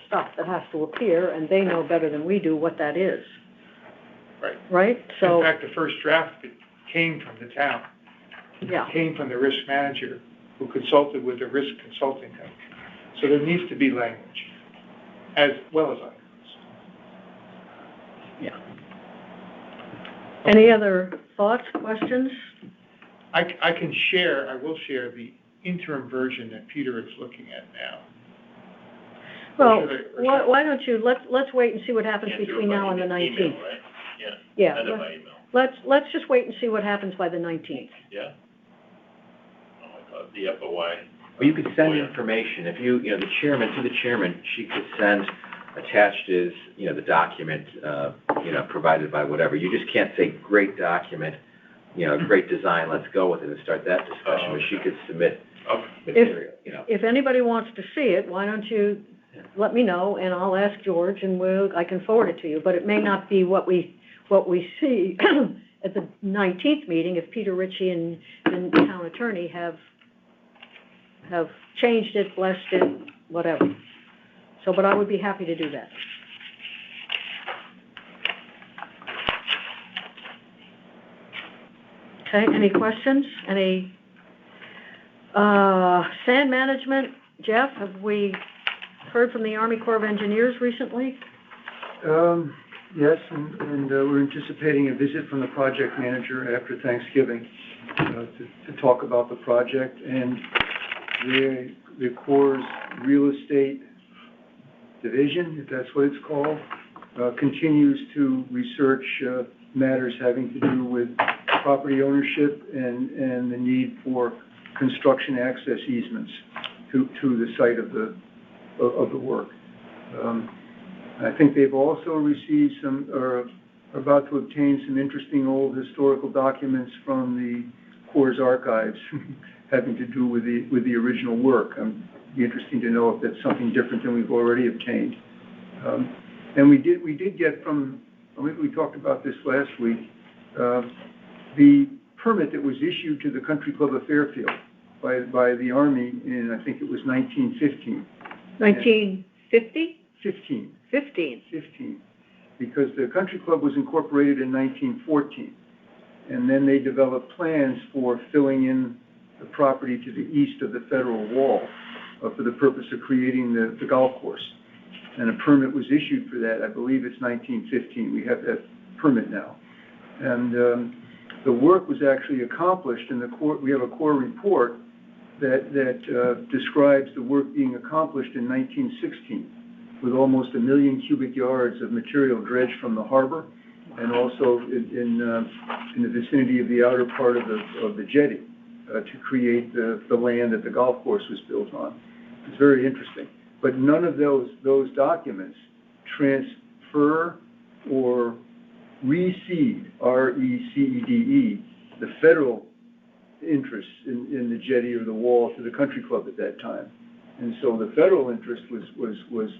stuff that has to appear, and they know better than we do what that is. Right? So. In fact, the first draft came from the town. Yeah. It came from the risk manager who consulted with the risk consulting company. So there needs to be language, as well as icons. Yeah. Any other thoughts, questions? I will share the interim version that Peter is looking at now. Well, why don't you, let's wait and see what happens Can't do it between by now and the email, 19th. right? Yeah. Yeah, Send it by email. let's just wait and see what happens by the 19th. Yeah? Oh, I thought the FOI. Well, you could send information, if you know, the chairman, to the chairman, she could send, attached is, you know, the document, you know, provided by whatever. You just can't say, great document, you know, great design, let's go with it, and start that discussion, but she could submit material, you know. If anybody wants to see it, why don't you let me know, and I'll ask George, and I can forward it to you, but it may not be what we see at the 19th meeting if Peter Ritchie and the town attorney have changed it, blessed it, whatever. So, but I would be happy to do that. Okay, any questions? Any, sand management, Jeff, have we heard from the Army Corps of Engineers recently? Yes, and we're anticipating a visit from the project manager after Thanksgiving to talk about the project, and the Corps' real estate division, if that's what it's called, continues to research matters having to do with property ownership and the need for construction access easements to the site of the work. I think they've also received are about to obtain some interesting old historical documents from the Corps' archives having to do with the original work. It'd be interesting to know if that's something different than we've already obtained. And we did get from, we talked about this last week, the permit that was issued to the Country Club of Fairfield by the Army in, I think it was 1915. 1950? 15, because the Country Club was incorporated in 1914, and then they developed plans for filling in the property to the east of the federal wall for the purpose of creating the golf course. And a permit was issued for that. I believe it's 1915. We have that permit now. And the work was actually accomplished, and we have a Corps report that describes the work being accomplished in 1916. With almost 1 million cubic yards of material dredged from the harbor, and also in the vicinity of the outer part of the jetty to create the land that the golf course was built on. It's very interesting. But none of those documents transfer or recede, R-E-C-E-D-E, the federal interest in the jetty or the wall to the Country Club at that time. And so the federal interest was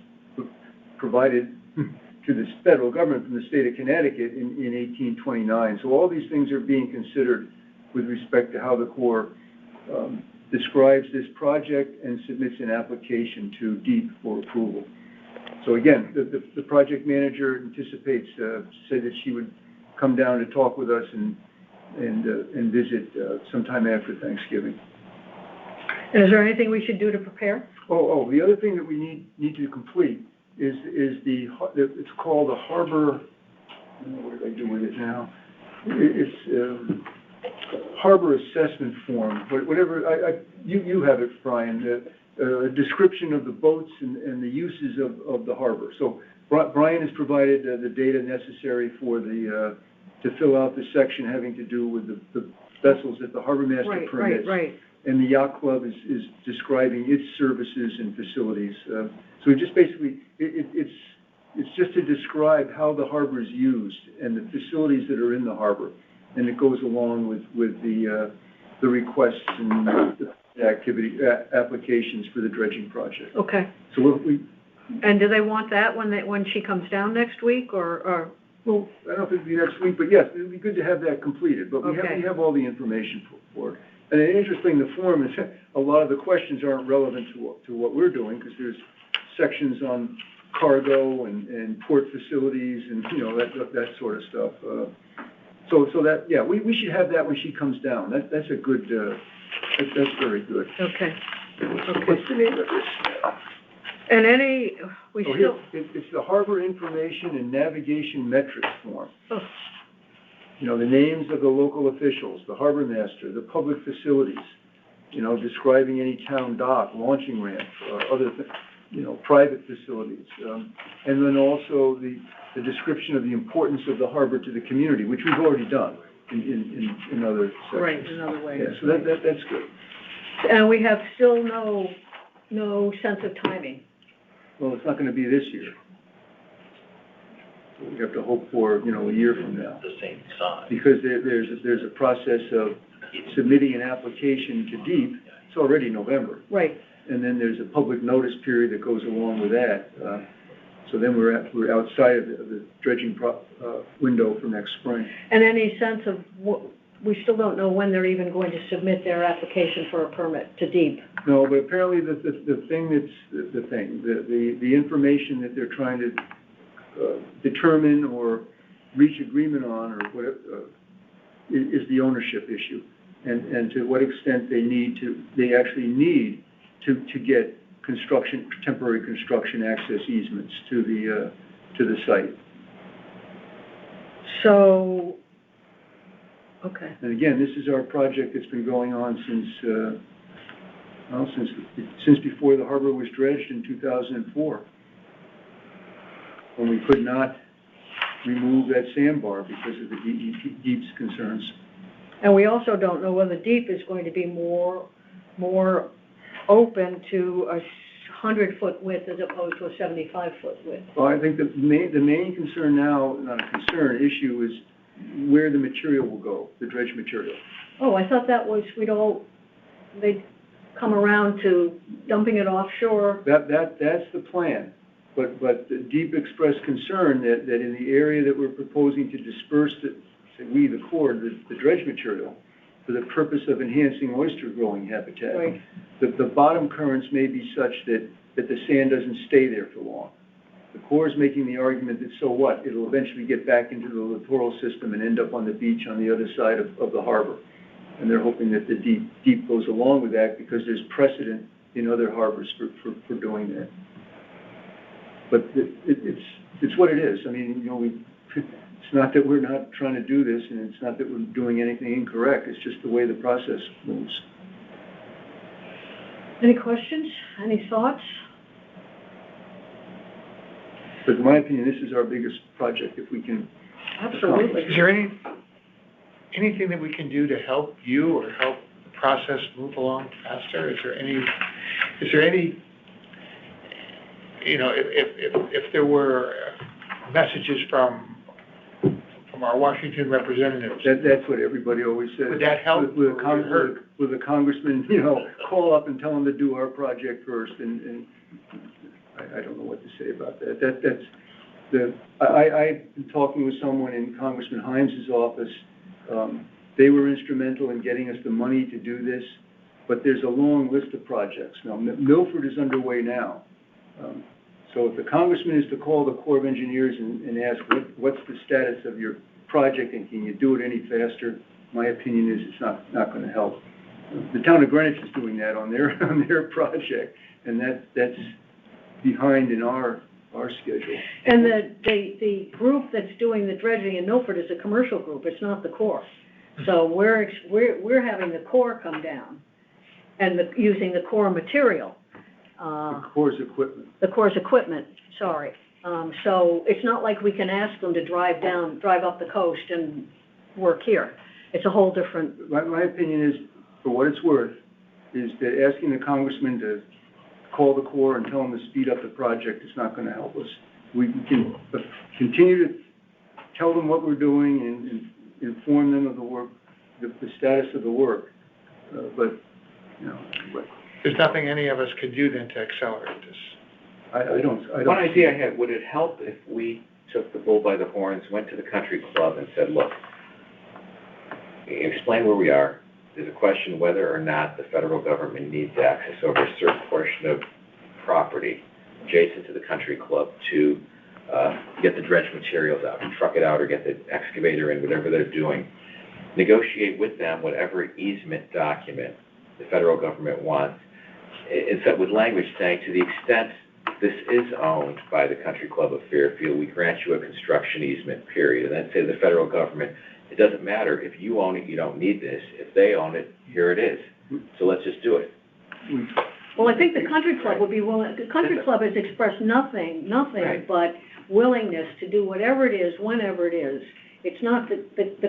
provided to the federal government from the state of Connecticut in 1829. So all these things are being considered with respect to how the Corps describes this project and submits an application to DEEP for approval. So again, the project manager anticipates, said that she would come down to talk with us and visit sometime after Thanksgiving. And is there anything we should do to prepare? Oh, the other thing that we need to complete is it's called a harbor, I don't know what I do with it now. It's harbor assessment form, but whatever, you have it, Brian, a description of the boats and the uses of the harbor. So Brian has provided the data necessary for to fill out the section having to do with the vessels that the harbor master permits. Right. And the yacht club is describing its services and facilities. So it just basically, it's just to describe how the harbor is used and the facilities that are in the harbor. And it goes along with the requests and the applications for the dredging project. Okay. So and do they want that when she comes down next week, or? Well, I don't think it'll be next week, but yes, it would be good to have that completed. But we have all the information for it. And interesting, the form is a lot of the questions aren't relevant to what we're doing, because there's sections on cargo and port facilities and that sort of stuff. So that we should have that when she comes down. That's a good. That's very good. Okay. What's the name of this? And it's the Harbor Information and Navigation Metrics form. Oh. The names of the local officials, the harbor master, the public facilities, describing any town dock, launching ramp, other things. private facilities. And then also the description of the importance of the harbor to the community, which we've already done in other sections. Right, in other ways. Yeah, so that's good. And we have still no sense of timing. Well, it's not gonna be this year. So we have to hope for, a year from now. The same size. Because there's a process of submitting an application to DEEP. It's already November. Right. And then there's a public notice period that goes along with that. So then we're outside of the dredging window for next spring. And any sense of we still don't know when they're even going to submit their application for a permit to DEEP. No, but apparently the information that they're trying to determine or reach agreement on or whatever is the ownership issue, and to what extent they actually need to get temporary construction access easements to the site. So, okay. And again, this is our project that's been going on since before the harbor was dredged in 2004, when we could not remove that sandbar because of the DEEP's concerns. And we also don't know whether DEEP is going to be more open to a 100-foot width as opposed to a 75-foot width. Well, I think the main concern now, not a concern, issue is where the material will go, the dredge material. Oh, I thought that was, they'd come around to dumping it offshore. That's the plan. But the DEEP expressed concern that in the area that we're proposing to disperse the dredge material for the purpose of enhancing oyster growing habitat. Right. The bottom currents may be such that the sand doesn't stay there for long. The Corps is making the argument that so what? It'll eventually get back into the littoral system and end up on the beach on the other side of the harbor. And they're hoping that the DEEP goes along with that because there's precedent in other harbors for doing that. But it's what it is. I mean, it's not that we're not trying to do this, and it's not that we're doing anything incorrect. It's just the way the process moves. Any questions? Any thoughts? But in my opinion, this is our biggest project if we can. Absolutely. Is there anything that we can do to help you or help the process move along faster? Is there any, if there were messages from our Washington representatives? That's what everybody always says. Would that help? With a congressman, call up and tell them to do our project first, and I don't know what to say about that. I've been talking with someone in Congressman Hines' office. They were instrumental in getting us the money to do this, but there's a long list of projects. Now, Milford is underway now. So if the congressman is to call the Corps of Engineers and ask what's the status of your project and can you do it any faster, my opinion is it's not going to help. The town of Greenwich is doing that on their project, and that's behind in our schedule. And the group that's doing the dredging in Milford is a commercial group. It's not the Corps. So we're having the Corps come down and using the Corps material. The Corps' equipment. The Corps' equipment, sorry. So it's not like we can ask them to drive up the coast and work here. It's a whole different. My opinion is, for what it's worth, is that asking the congressman to call the Corps and tell them to speed up the project is not going to help us. We can continue to tell them what we're doing and inform them of the work, the status of the work, but. There's nothing any of us could do then to accelerate this. I don't. One idea I had, would it help if we took the bull by the horns, went to the country club and said, look, explain where we are. There's a question whether or not the federal government needs access over a certain portion of property adjacent to the country club to get the dredge materials out, truck it out or get the excavator in, whatever they're doing. Negotiate with them whatever easement document the federal government wants, instead with language saying, to the extent this is owned by the Country Club of Fairfield, we grant you a construction easement, period. And then say to the federal government, it doesn't matter. If you own it, you don't need this. If they own it, here it is. So let's just do it. Well, I think the country club would be willing, the country club has expressed nothing Right. but willingness to do whatever it is, whenever it is. It's not the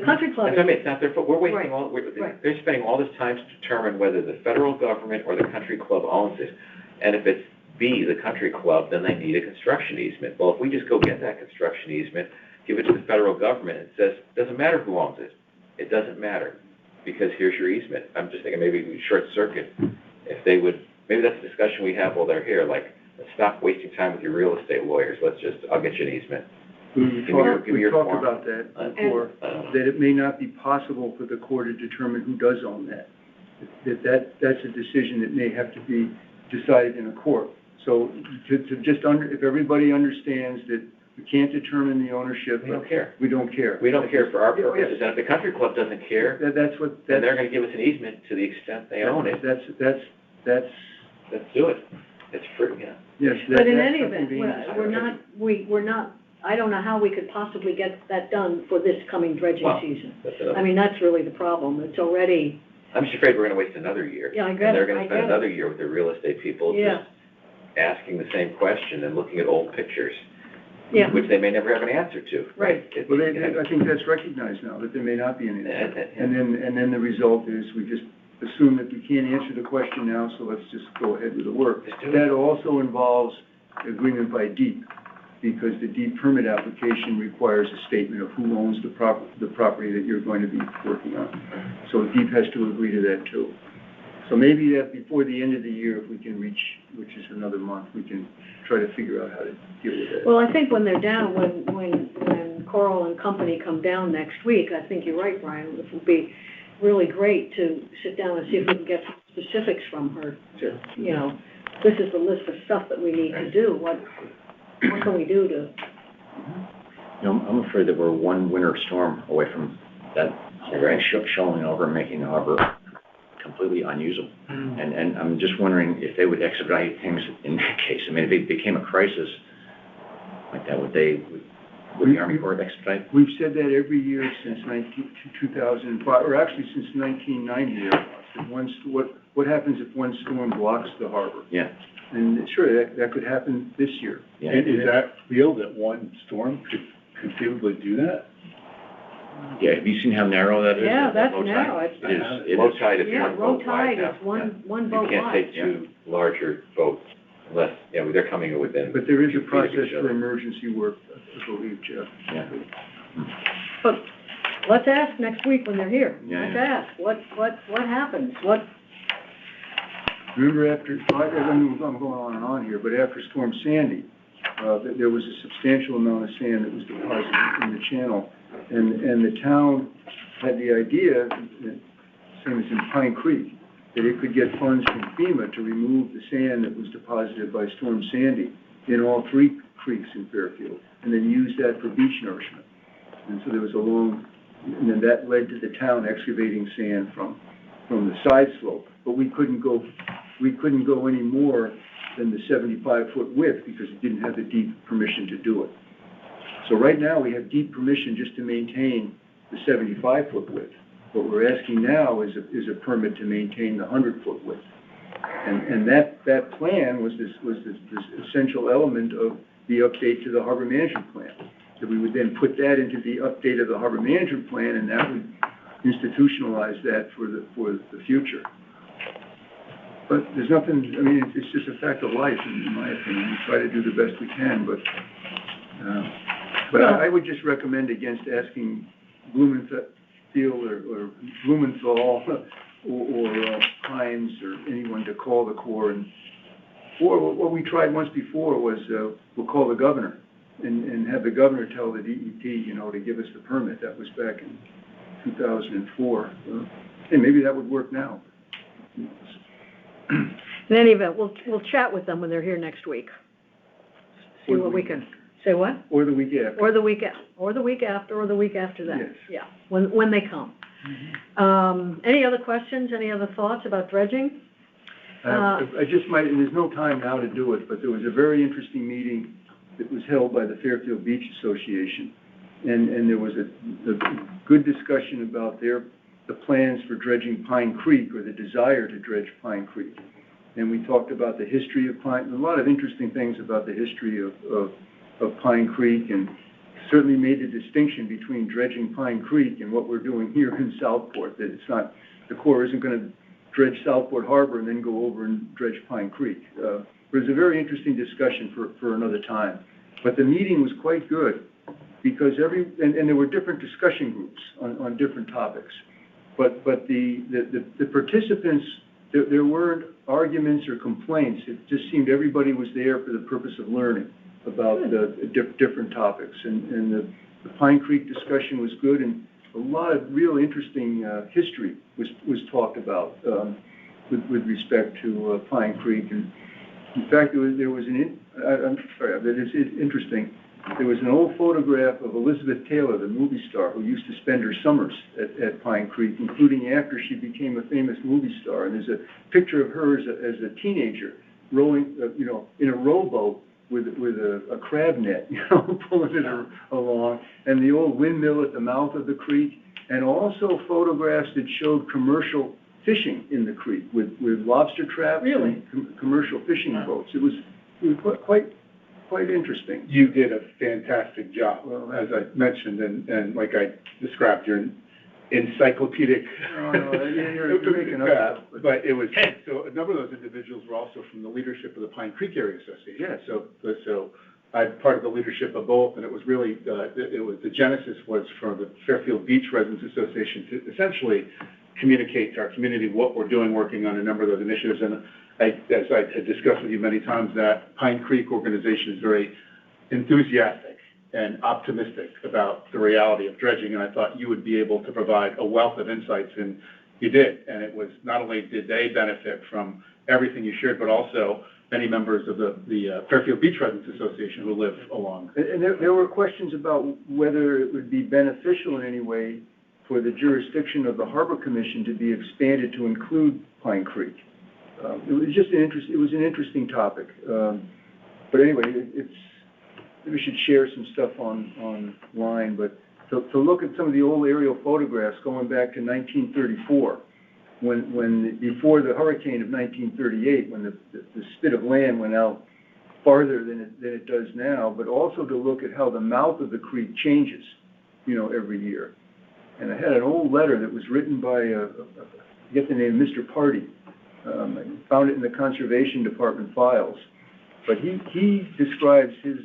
country club. That's what I mean, it's not their fault, we're Right. wasting Right. they're spending all this time to determine whether the federal government or the country club owns it. And if it's B, the country club, then they need a construction easement. Well, if we just go get that construction easement, give it to the federal government, it says, doesn't matter who owns it. It doesn't matter, because here's your easement. I'm just thinking maybe we short circuit, if they would, maybe that's a discussion we have while they're here, like, let's stop wasting time with your real estate lawyers, I'll get you an easement. We talked about that before, And- that it may not be possible for the court to determine who does own that. That's a decision that may have to be decided in a court. So if everybody understands that we can't determine the ownership. We don't care. We don't care. We don't care for our Yeah, purposes, yeah. and if the country club doesn't care, That's what, then they're gonna give us an easement to the extent they own it. That's, Let's do it. It's free, yeah. yes. But in that's any something event, being decided. we're not, I don't know how we could possibly get that done for this coming dredging Well, season. that's another- I mean, that's really the problem. It's already, I'm just afraid we're gonna waste another year. Yeah, I get And they're it, gonna I spend get it. another year with their real estate people Yeah. just asking the same question and looking at old pictures, yeah, which they may never have an answer to. Right. It- Well, you know, I think that's recognized now, that there may not be any. Yeah. And then the result is we just assume that we can't answer the question now, so let's just go ahead with the work. Just do it. That also involves agreement by deep, because the deep permit application requires a statement of who owns the property that you're going to be working on. So deep has to agree to that too. So maybe that before the end of the year, if we can reach, which is another month, we can try to figure out how to deal with that. well, I think when they're down, when Coral and company come down next week, I think you're right, Brian, it would be really great to sit down and see if we can get some specifics from her. Sure. You know, this is the list of stuff that we need to do, what can we do to, You know, I'm afraid that we're one winter storm away from that whole thing showing over and making the harbor completely unusable. And I'm just wondering if they would expedite things in that case. I mean, if it became a crisis like that, would the Army Corps expedite? We've said that every year since 2005, or actually since 1990. What happens if one storm blocks the harbor? Yeah. And sure, that could happen this year. Yeah. And is that real, that one storm could conceivably do that? Yeah, have you seen how narrow that is? yeah, that that's low tide? narrow, It is. Low tide is yeah, one low boat wide tide now. is one You boat can't wide. take two larger boats unless, they're coming within. But there is a 2 feet of process each for other. emergency work, I believe, Jeff. Yeah. But let's ask next week when they're here. Yeah, Let's yeah. ask, what happens? Remember I'm going on and on here, but after Storm Sandy, there was a substantial amount of sand that was deposited in the channel. And the town had the idea, same as in Pine Creek, that it could get funds from FEMA to remove the sand that was deposited by Storm Sandy in all 3 creeks in Fairfield, and then use that for beach nourishment. And so there was and then that led to the town excavating sand from the side slope. But we couldn't go any more than the 75-foot width because it didn't have the deep permission to do it. So right now, we have deep permission just to maintain the 75-foot width. What we're asking now is a permit to maintain the 100-foot width. And that plan was this essential element of the update to the harbor management plan. That we would then put that into the update of the harbor management plan, and that would institutionalize that for the future. But there's nothing, I mean, it's just a fact of life, in my opinion. We try to do the best we can, but I would just recommend against asking Blumenthal or Blumenthal or Hines or anyone to call the Corps. Or what we tried once before was we'll call the governor and have the governor tell the DEP, to give us the permit. That was back in 2004. Hey, maybe that would work now. In any event, we'll chat with them when they're here next week. See what we can, say what? Or the week after. Or the week after, or the week after that. Yes. Yeah, when they come. Any other questions, any other thoughts about dredging? I just might, and there's no time now to do it, but there was a very interesting meeting that was held by the Fairfield Beach Association. And there was a good discussion about the plans for dredging Pine Creek, or the desire to dredge Pine Creek. and we talked about the history of Pine, a lot of interesting things about the history of Pine Creek, and certainly made the distinction between dredging Pine Creek and what we're doing here in Southport, that it's not, the Corps isn't going to dredge Southport Harbor and then go over and dredge Pine Creek. It was a very interesting discussion for another time. But the meeting was quite good because and there were different discussion groups on different topics. But the participants, there weren't arguments or complaints. It just seemed everybody was there for the purpose of learning about the different topics. And the Pine Creek discussion was good, and a lot of real interesting history was talked about with respect to Pine Creek. And in fact, it's interesting. There was an old photograph of Elizabeth Taylor, the movie star, who used to spend her summers at Pine Creek, including after she became a famous movie star. And there's a picture of her as a teenager rowing, in a rowboat with a crab net, pulling it along, and the old windmill at the mouth of the creek, and also photographs that showed commercial fishing in the creek with lobster traps and commercial fishing boats. It was quite interesting. You did a fantastic job, as I mentioned, and like I described, your encyclopedic. You're making up. But it was, so a number of those individuals were also from the leadership of the Pine Creek Area Association. Yeah. So I'm part of the leadership of both, and it was really, the genesis was for the Fairfield Beach Residents Association to essentially communicate to our community what we're doing, working on a number of those initiatives. And as I had discussed with you many times, that Pine Creek organization is very enthusiastic and optimistic about the reality of dredging, and I thought you would be able to provide a wealth of insights, and you did. And it was, not only did they benefit from everything you shared, but also many members of the Fairfield Beach Residents Association who live along. And there were questions about whether it would be beneficial in any way for the jurisdiction of the Harbor Commission to be expanded to include Pine Creek. It was just an interesting topic. But anyway, we should share some stuff online. But to look at some of the old aerial photographs going back to 1934, when before the hurricane of 1938, when the spit of land went out farther than it does now, but also to look at how the mouth of the creek changes, every year. And I had an old letter that was written by, I get the name, Mr. Party. I found it in the Conservation Department files. But he describes his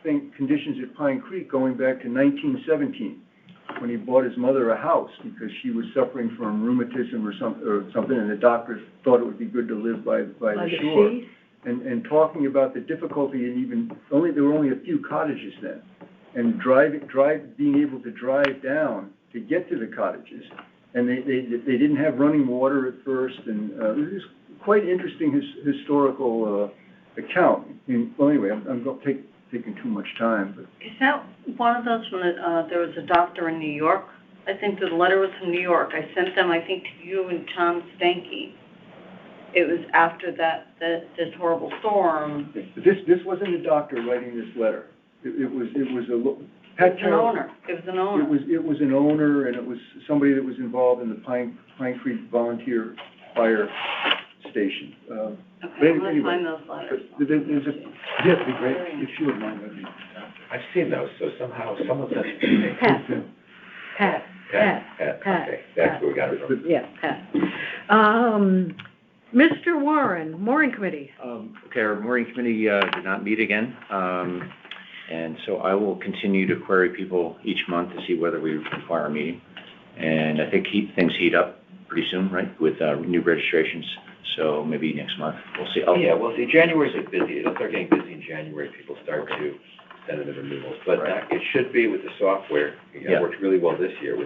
conditions at Pine Creek going back to 1917, when he bought his mother a house because she was suffering from rheumatism or something, and the doctors thought it would be good to live by the shore. And talking about the difficulty, and there were only a few cottages then, and being able to drive down to get to the cottages, and they didn't have running water at first, and it was quite interesting historical account. Well, anyway, I'm taking too much time. But is that one of those when there was a doctor in New York? I think the letter was from New York. I sent them, I think, to you and Tom Stanky. It was after this horrible storm. This wasn't a doctor writing this letter. It was an owner. It was an owner, and it was somebody that was involved in the Pine Creek Volunteer Fire Station. Okay, I'm going to find those letters. It'd be great if you would mind. I've seen those, so somehow some of them. Pat. Okay, that's where we got it from. Yeah, Pat. Mr. Warren, Mooring Committee. Okay, our Mooring Committee did not meet again. And so I will continue to query people each month to see whether we require a meeting. And I think things heat up pretty soon, right, with new registrations. So maybe next month, we'll see. We'll see. January's busy. It'll start getting busy in January. People start to send in the renewals. But it should be with the software. It worked really well this year.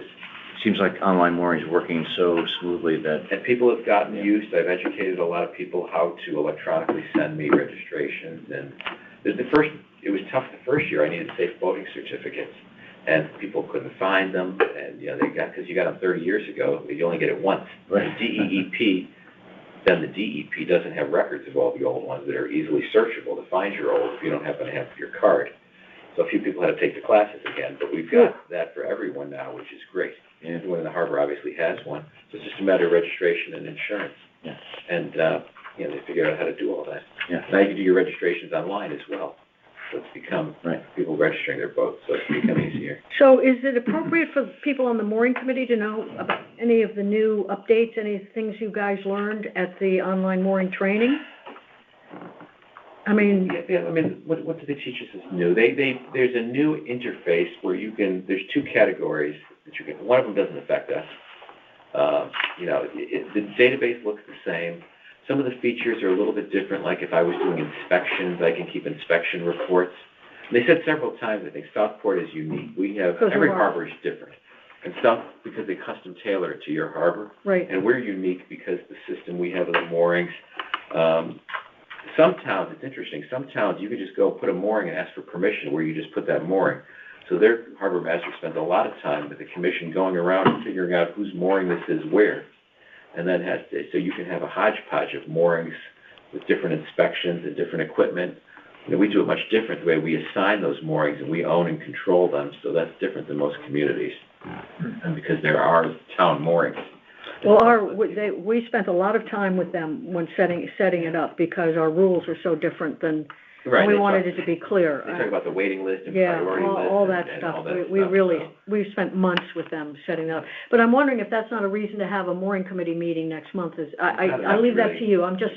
Seems like online mooring is working so smoothly that... And people have gotten used. I've educated a lot of people how to electronically send me registrations. And it was tough the first year. I needed safe boating certificates, and people couldn't find them. And because you got them 30 years ago, you only get it once. Right. The DEEP, then the DEP doesn't have records of all the old ones that are easily searchable to find your old if you don't happen to have your card. So a few people had to take the classes again, but we've got that for everyone now, which is great. And everyone in the harbor obviously has one. So it's just a matter of registration and insurance. Yeah. And you know, they figured out how to do all that. Yeah. Now you can do your registrations online as well. So it's become, people registering their boats, so it's become easier. So is it appropriate for people on the mooring committee to know about any of the new updates, any things you guys learned at the online mooring training? I mean... Yeah, I mean, what did they teach us is new? There's a new interface where you can, there's two categories that you can, one of them doesn't affect us. You know, the database looks the same. Some of the features are a little bit different, like if I was doing inspections, I can keep inspection reports. And they said several times, I think Southport is unique. We have, every harbor is different. And some, because they custom tailor it to your harbor. Right. And we're unique because the system we have of the moorings. Some towns, it's interesting, some towns you can just go put a mooring and ask for permission where you just put that mooring. So their harbor master spends a lot of time with the commission going around and figuring out whose mooring this is where. And then has to, so you can have a hodgepodge of moorings with different inspections and different equipment. You know, we do it much different the way we assign those moorings and we own and control them, so that's different than most communities. And because there are town moorings. Well, we spent a lot of time with them when setting it up because our rules are so different than, Right. we wanted it to be clear. They talk about the waiting list and priority list. All that and stuff. all that We stuff, really, so. we spent months with them setting that up. But I'm wondering if that's not a reason to have a mooring committee meeting next month. I leave that to you. I'm just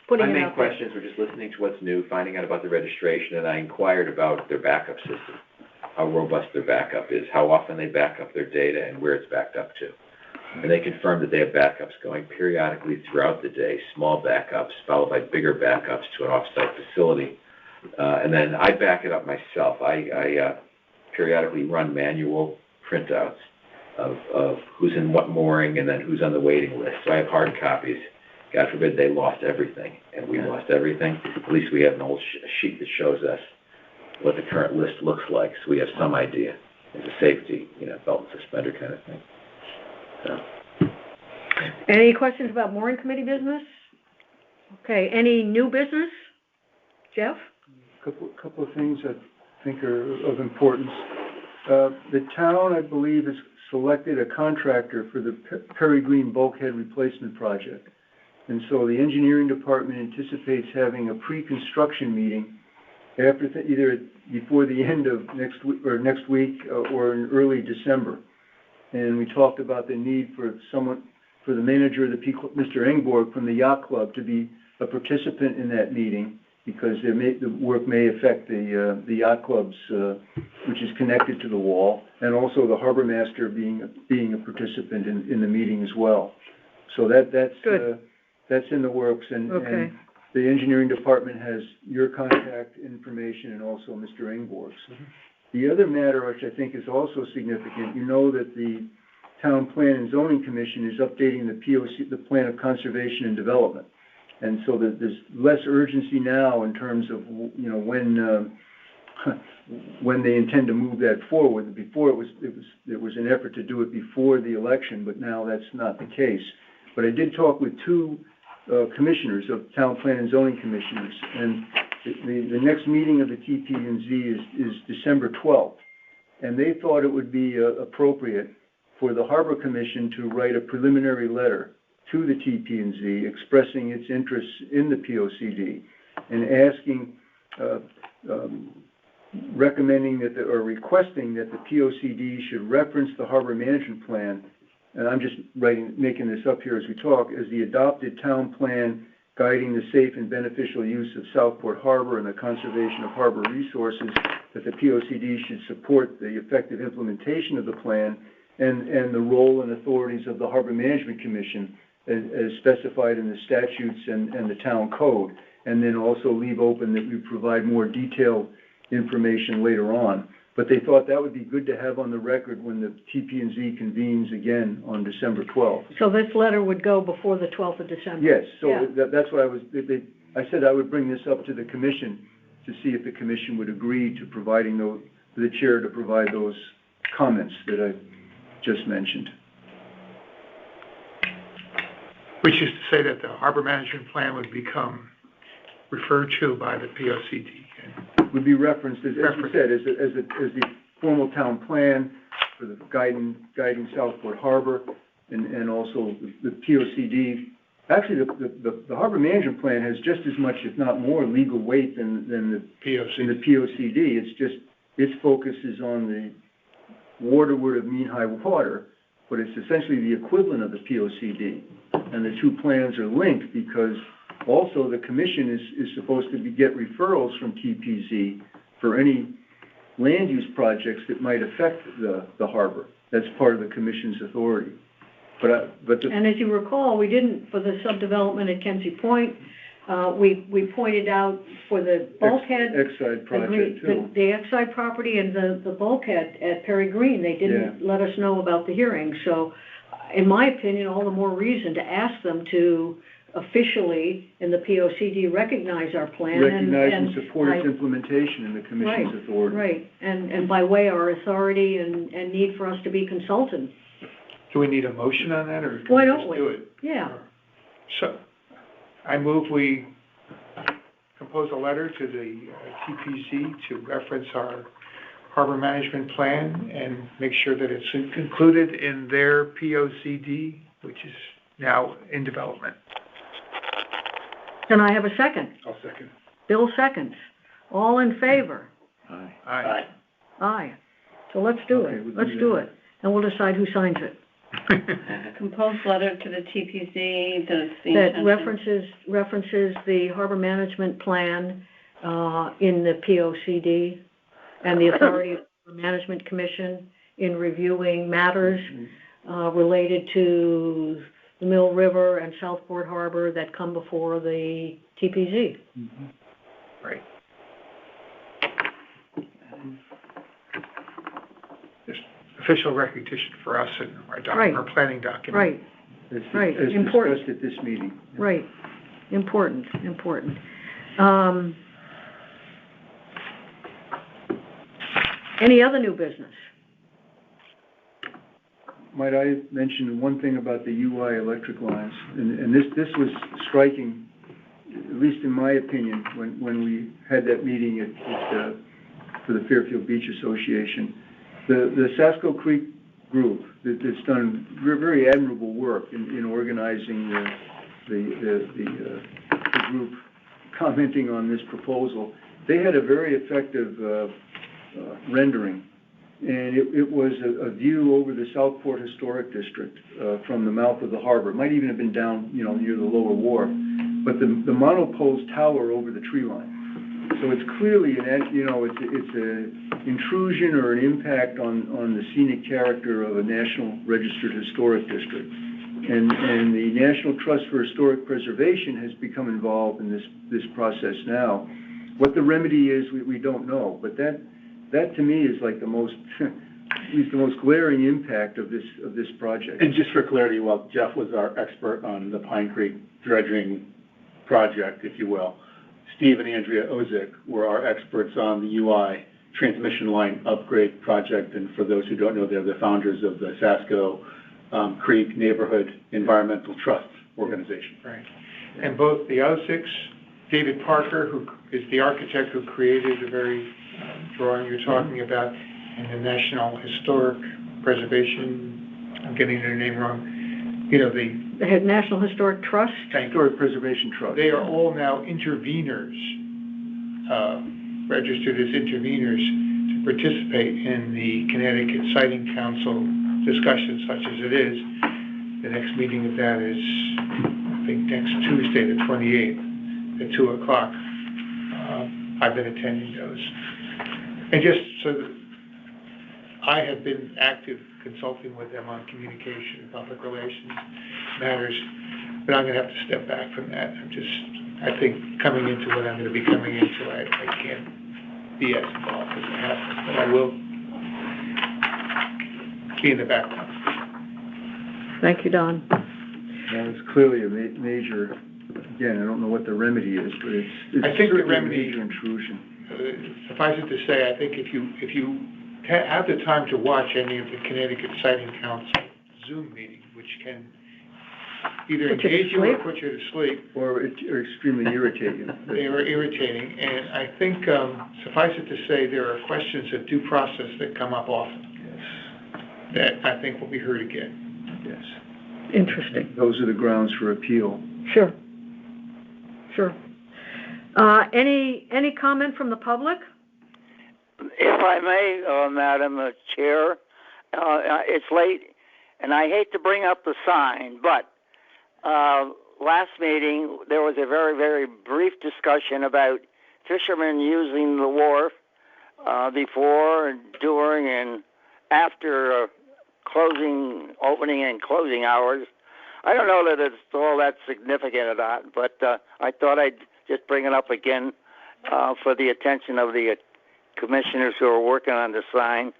putting My it main out there. questions were just listening to what's new, finding out about the registration, and I inquired about their backup system, how robust their backup is, how often they back up their data, and where it's backed up to. And they confirmed that they have backups going periodically throughout the day, small backups, followed by bigger backups to an off-site facility. And then I back it up myself. I periodically run manual printouts of who's in what mooring and then who's on the waiting list. So I have hard copies. God forbid they lost everything, and we lost everything. At least we have an old sheet that shows us what the current list looks like, so we have some idea. It's a safety, belt and suspender kind of thing. So. Any questions about mooring committee business? Okay, any new business? Jeff? Couple of things I think are of importance. The town, I believe, has selected a contractor for the Perry Green bulkhead replacement project. And so the engineering department anticipates having a pre-construction meeting after either before the end of next week or in early December. And we talked about the need for for the manager of Mr. Engborg from the Yacht Club to be a participant in that meeting, because the work may affect the Yacht Club's, which is connected to the wall, and also the harbor master being a participant in the meeting as well. So that's in the works, and the engineering department has your contact information and also Mr. Engborg's. Mm-hmm. The other matter, which I think is also significant, you know that the Town Plan and Zoning Commission is updating the POC, the Plan of Conservation and Development. And so there's less urgency now in terms of, when they intend to move that forward. Before there was an effort to do it before the election, but now that's not the case. But I did talk with two commissioners of Town Plan and Zoning Commissioners, and the next meeting of the TP&Z is December 12th. And they thought it would be appropriate for the Harbor Commission to write a preliminary letter to the TP&Z expressing its interest in the POCD and asking, recommending or requesting that the POCD should reference the Harbor Management Plan, and I'm just making this up here as we talk, as the adopted town plan guiding the safe and beneficial use of Southport Harbor and the conservation of harbor resources, that the POCD should support the effective implementation of the plan and the role and authorities of the Harbor Management Commission as specified in the statutes and the town code, and then also leave open that we provide more detailed information later on. But they thought that would be good to have on the record when the TP&Z convenes again on December 12th. So this letter would go before the 12th of December? Yes, so that's what I said I would bring this up to the commission to see if the commission would agree to providing the chair to provide those comments that I just mentioned. Which is to say that the harbor management plan would become referred to by the POCD. Would be referenced, as you said, as the formal town plan for the guiding Southport Harbor, and also the POCD Actually, the harbor management plan has just as much, if not more, legal weight than the POCD. It's just, its focus is on the waterward of mean high water, but it's essentially the equivalent of the POCD. And the two plans are linked because also the commission is supposed to get referrals from TPZ for any land use projects that might affect the harbor. That's part of the commission's authority. And as you recall, we didn't, for the subdevelopment at Kensey Point, we pointed out for the bulkhead. Exide project too. The Exide property and the bulkhead at Perry Green, they didn't let us know about the hearing. So, in my opinion, all the more reason to ask them to officially, in the POCD, recognize our plan. Recognize and support its implementation in the commission's authority. Right, and by way our authority and need for us to be consultants. Do we need a motion on that, or can Why we don't just we? do it? Yeah. So, I move we compose a letter to the TPC to reference our harbor management plan and make sure that it's included in their POCD, which is now in development. Can I have a second? I'll second. Bill seconds. All in favor? Aye. Aye. Aye. So let's do it. Let's do it. And we'll decide who signs it. Compose letter to the TPC that references the harbor management plan in the POCD and the authority of the Management Commission in reviewing matters related to the Mill River and Southport Harbor that come before the TPZ. Mm-hmm. Right. Official recognition for us and our planning document. Right. As Important. discussed at this meeting. Right. Important. Any other new business? Might I mention one thing about the UI electric lines? And this was striking, at least in my opinion, when we had that meeting for the Fairfield Beach Association. The Sasko Creek group that's done very admirable work in organizing the group commenting on this proposal. They had a very effective rendering, and it was a view over the Southport Historic District from the mouth of the harbor. It might even have been down, near the lower wharf, but the monopoles tower over the tree line. So it's clearly it's an intrusion or an impact on the scenic character of a National Registered Historic District. And the National Trust for Historic Preservation has become involved in this process now. What the remedy is, we don't know, but that to me is like the most glaring impact of this project. And just for clarity, while Jeff was our expert on the Pine Creek dredging project, if you will, Steve and Andrea Ozick were our experts on the UI transmission line upgrade project. And for those who don't know, they're the founders of the Sasko Creek Neighborhood Environmental Trust organization. Right. And both the Ozicks, David Parker, who is the architect who created the very drawing you're talking about, and the National Historic Preservation, I'm getting their name wrong, the National Historic Trust? Historic Preservation Trust. They are all now interveners, registered as interveners to participate in the Connecticut Siting Council discussion such as it is. The next meeting of that is, I think, next Tuesday, the 28th, at 2 o'clock. I've been attending those. And just so that I have been active consulting with them on communication and public relations matters, but I'm going to have to step back from that. I think coming into what I'm going to be coming into, I can't be as involved as I have, but I will be in the background. Thank you, Don. Well, it's clearly a major, again, I don't know what the remedy is, but it's I think the certainly remedy, a major intrusion. Suffice it to say, I think if you have the time to watch any of the Connecticut Siting Council Zoom meetings, which can either engage you or put you to sleep. Or extremely irritate you. They are irritating, and I think, suffice it to say, there are questions of due process that come up often. Yes. That I think will be heard again. Yes. Interesting. Those are the grounds for appeal. Sure. Sure. Any comment from the public? If I may, Madam Chair, it's late, and I hate to bring up the sign, but last meeting, there was a very, very brief discussion about fishermen using the wharf before, and during, and after opening and closing hours. I don't know that it's all that significant or not, but I thought I'd just bring it up again for the attention of the commissioners who are working on the sign.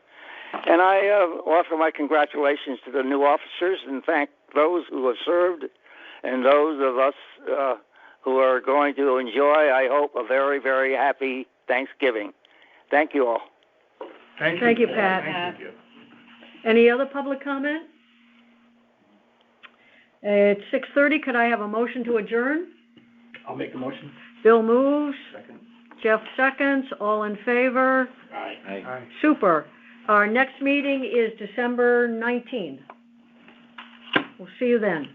And I offer my congratulations to the new officers and thank those who have served and those of us who are going to enjoy, I hope, a very, very happy Thanksgiving. Thank you all. Thank you, Pat. Thank you. Any other public comment? At 6:30, could I have a motion to adjourn? I'll make the motion. Bill moves. Second. Jeff seconds. All in favor? Aye. Super. Our next meeting is December 19th. We'll see you then.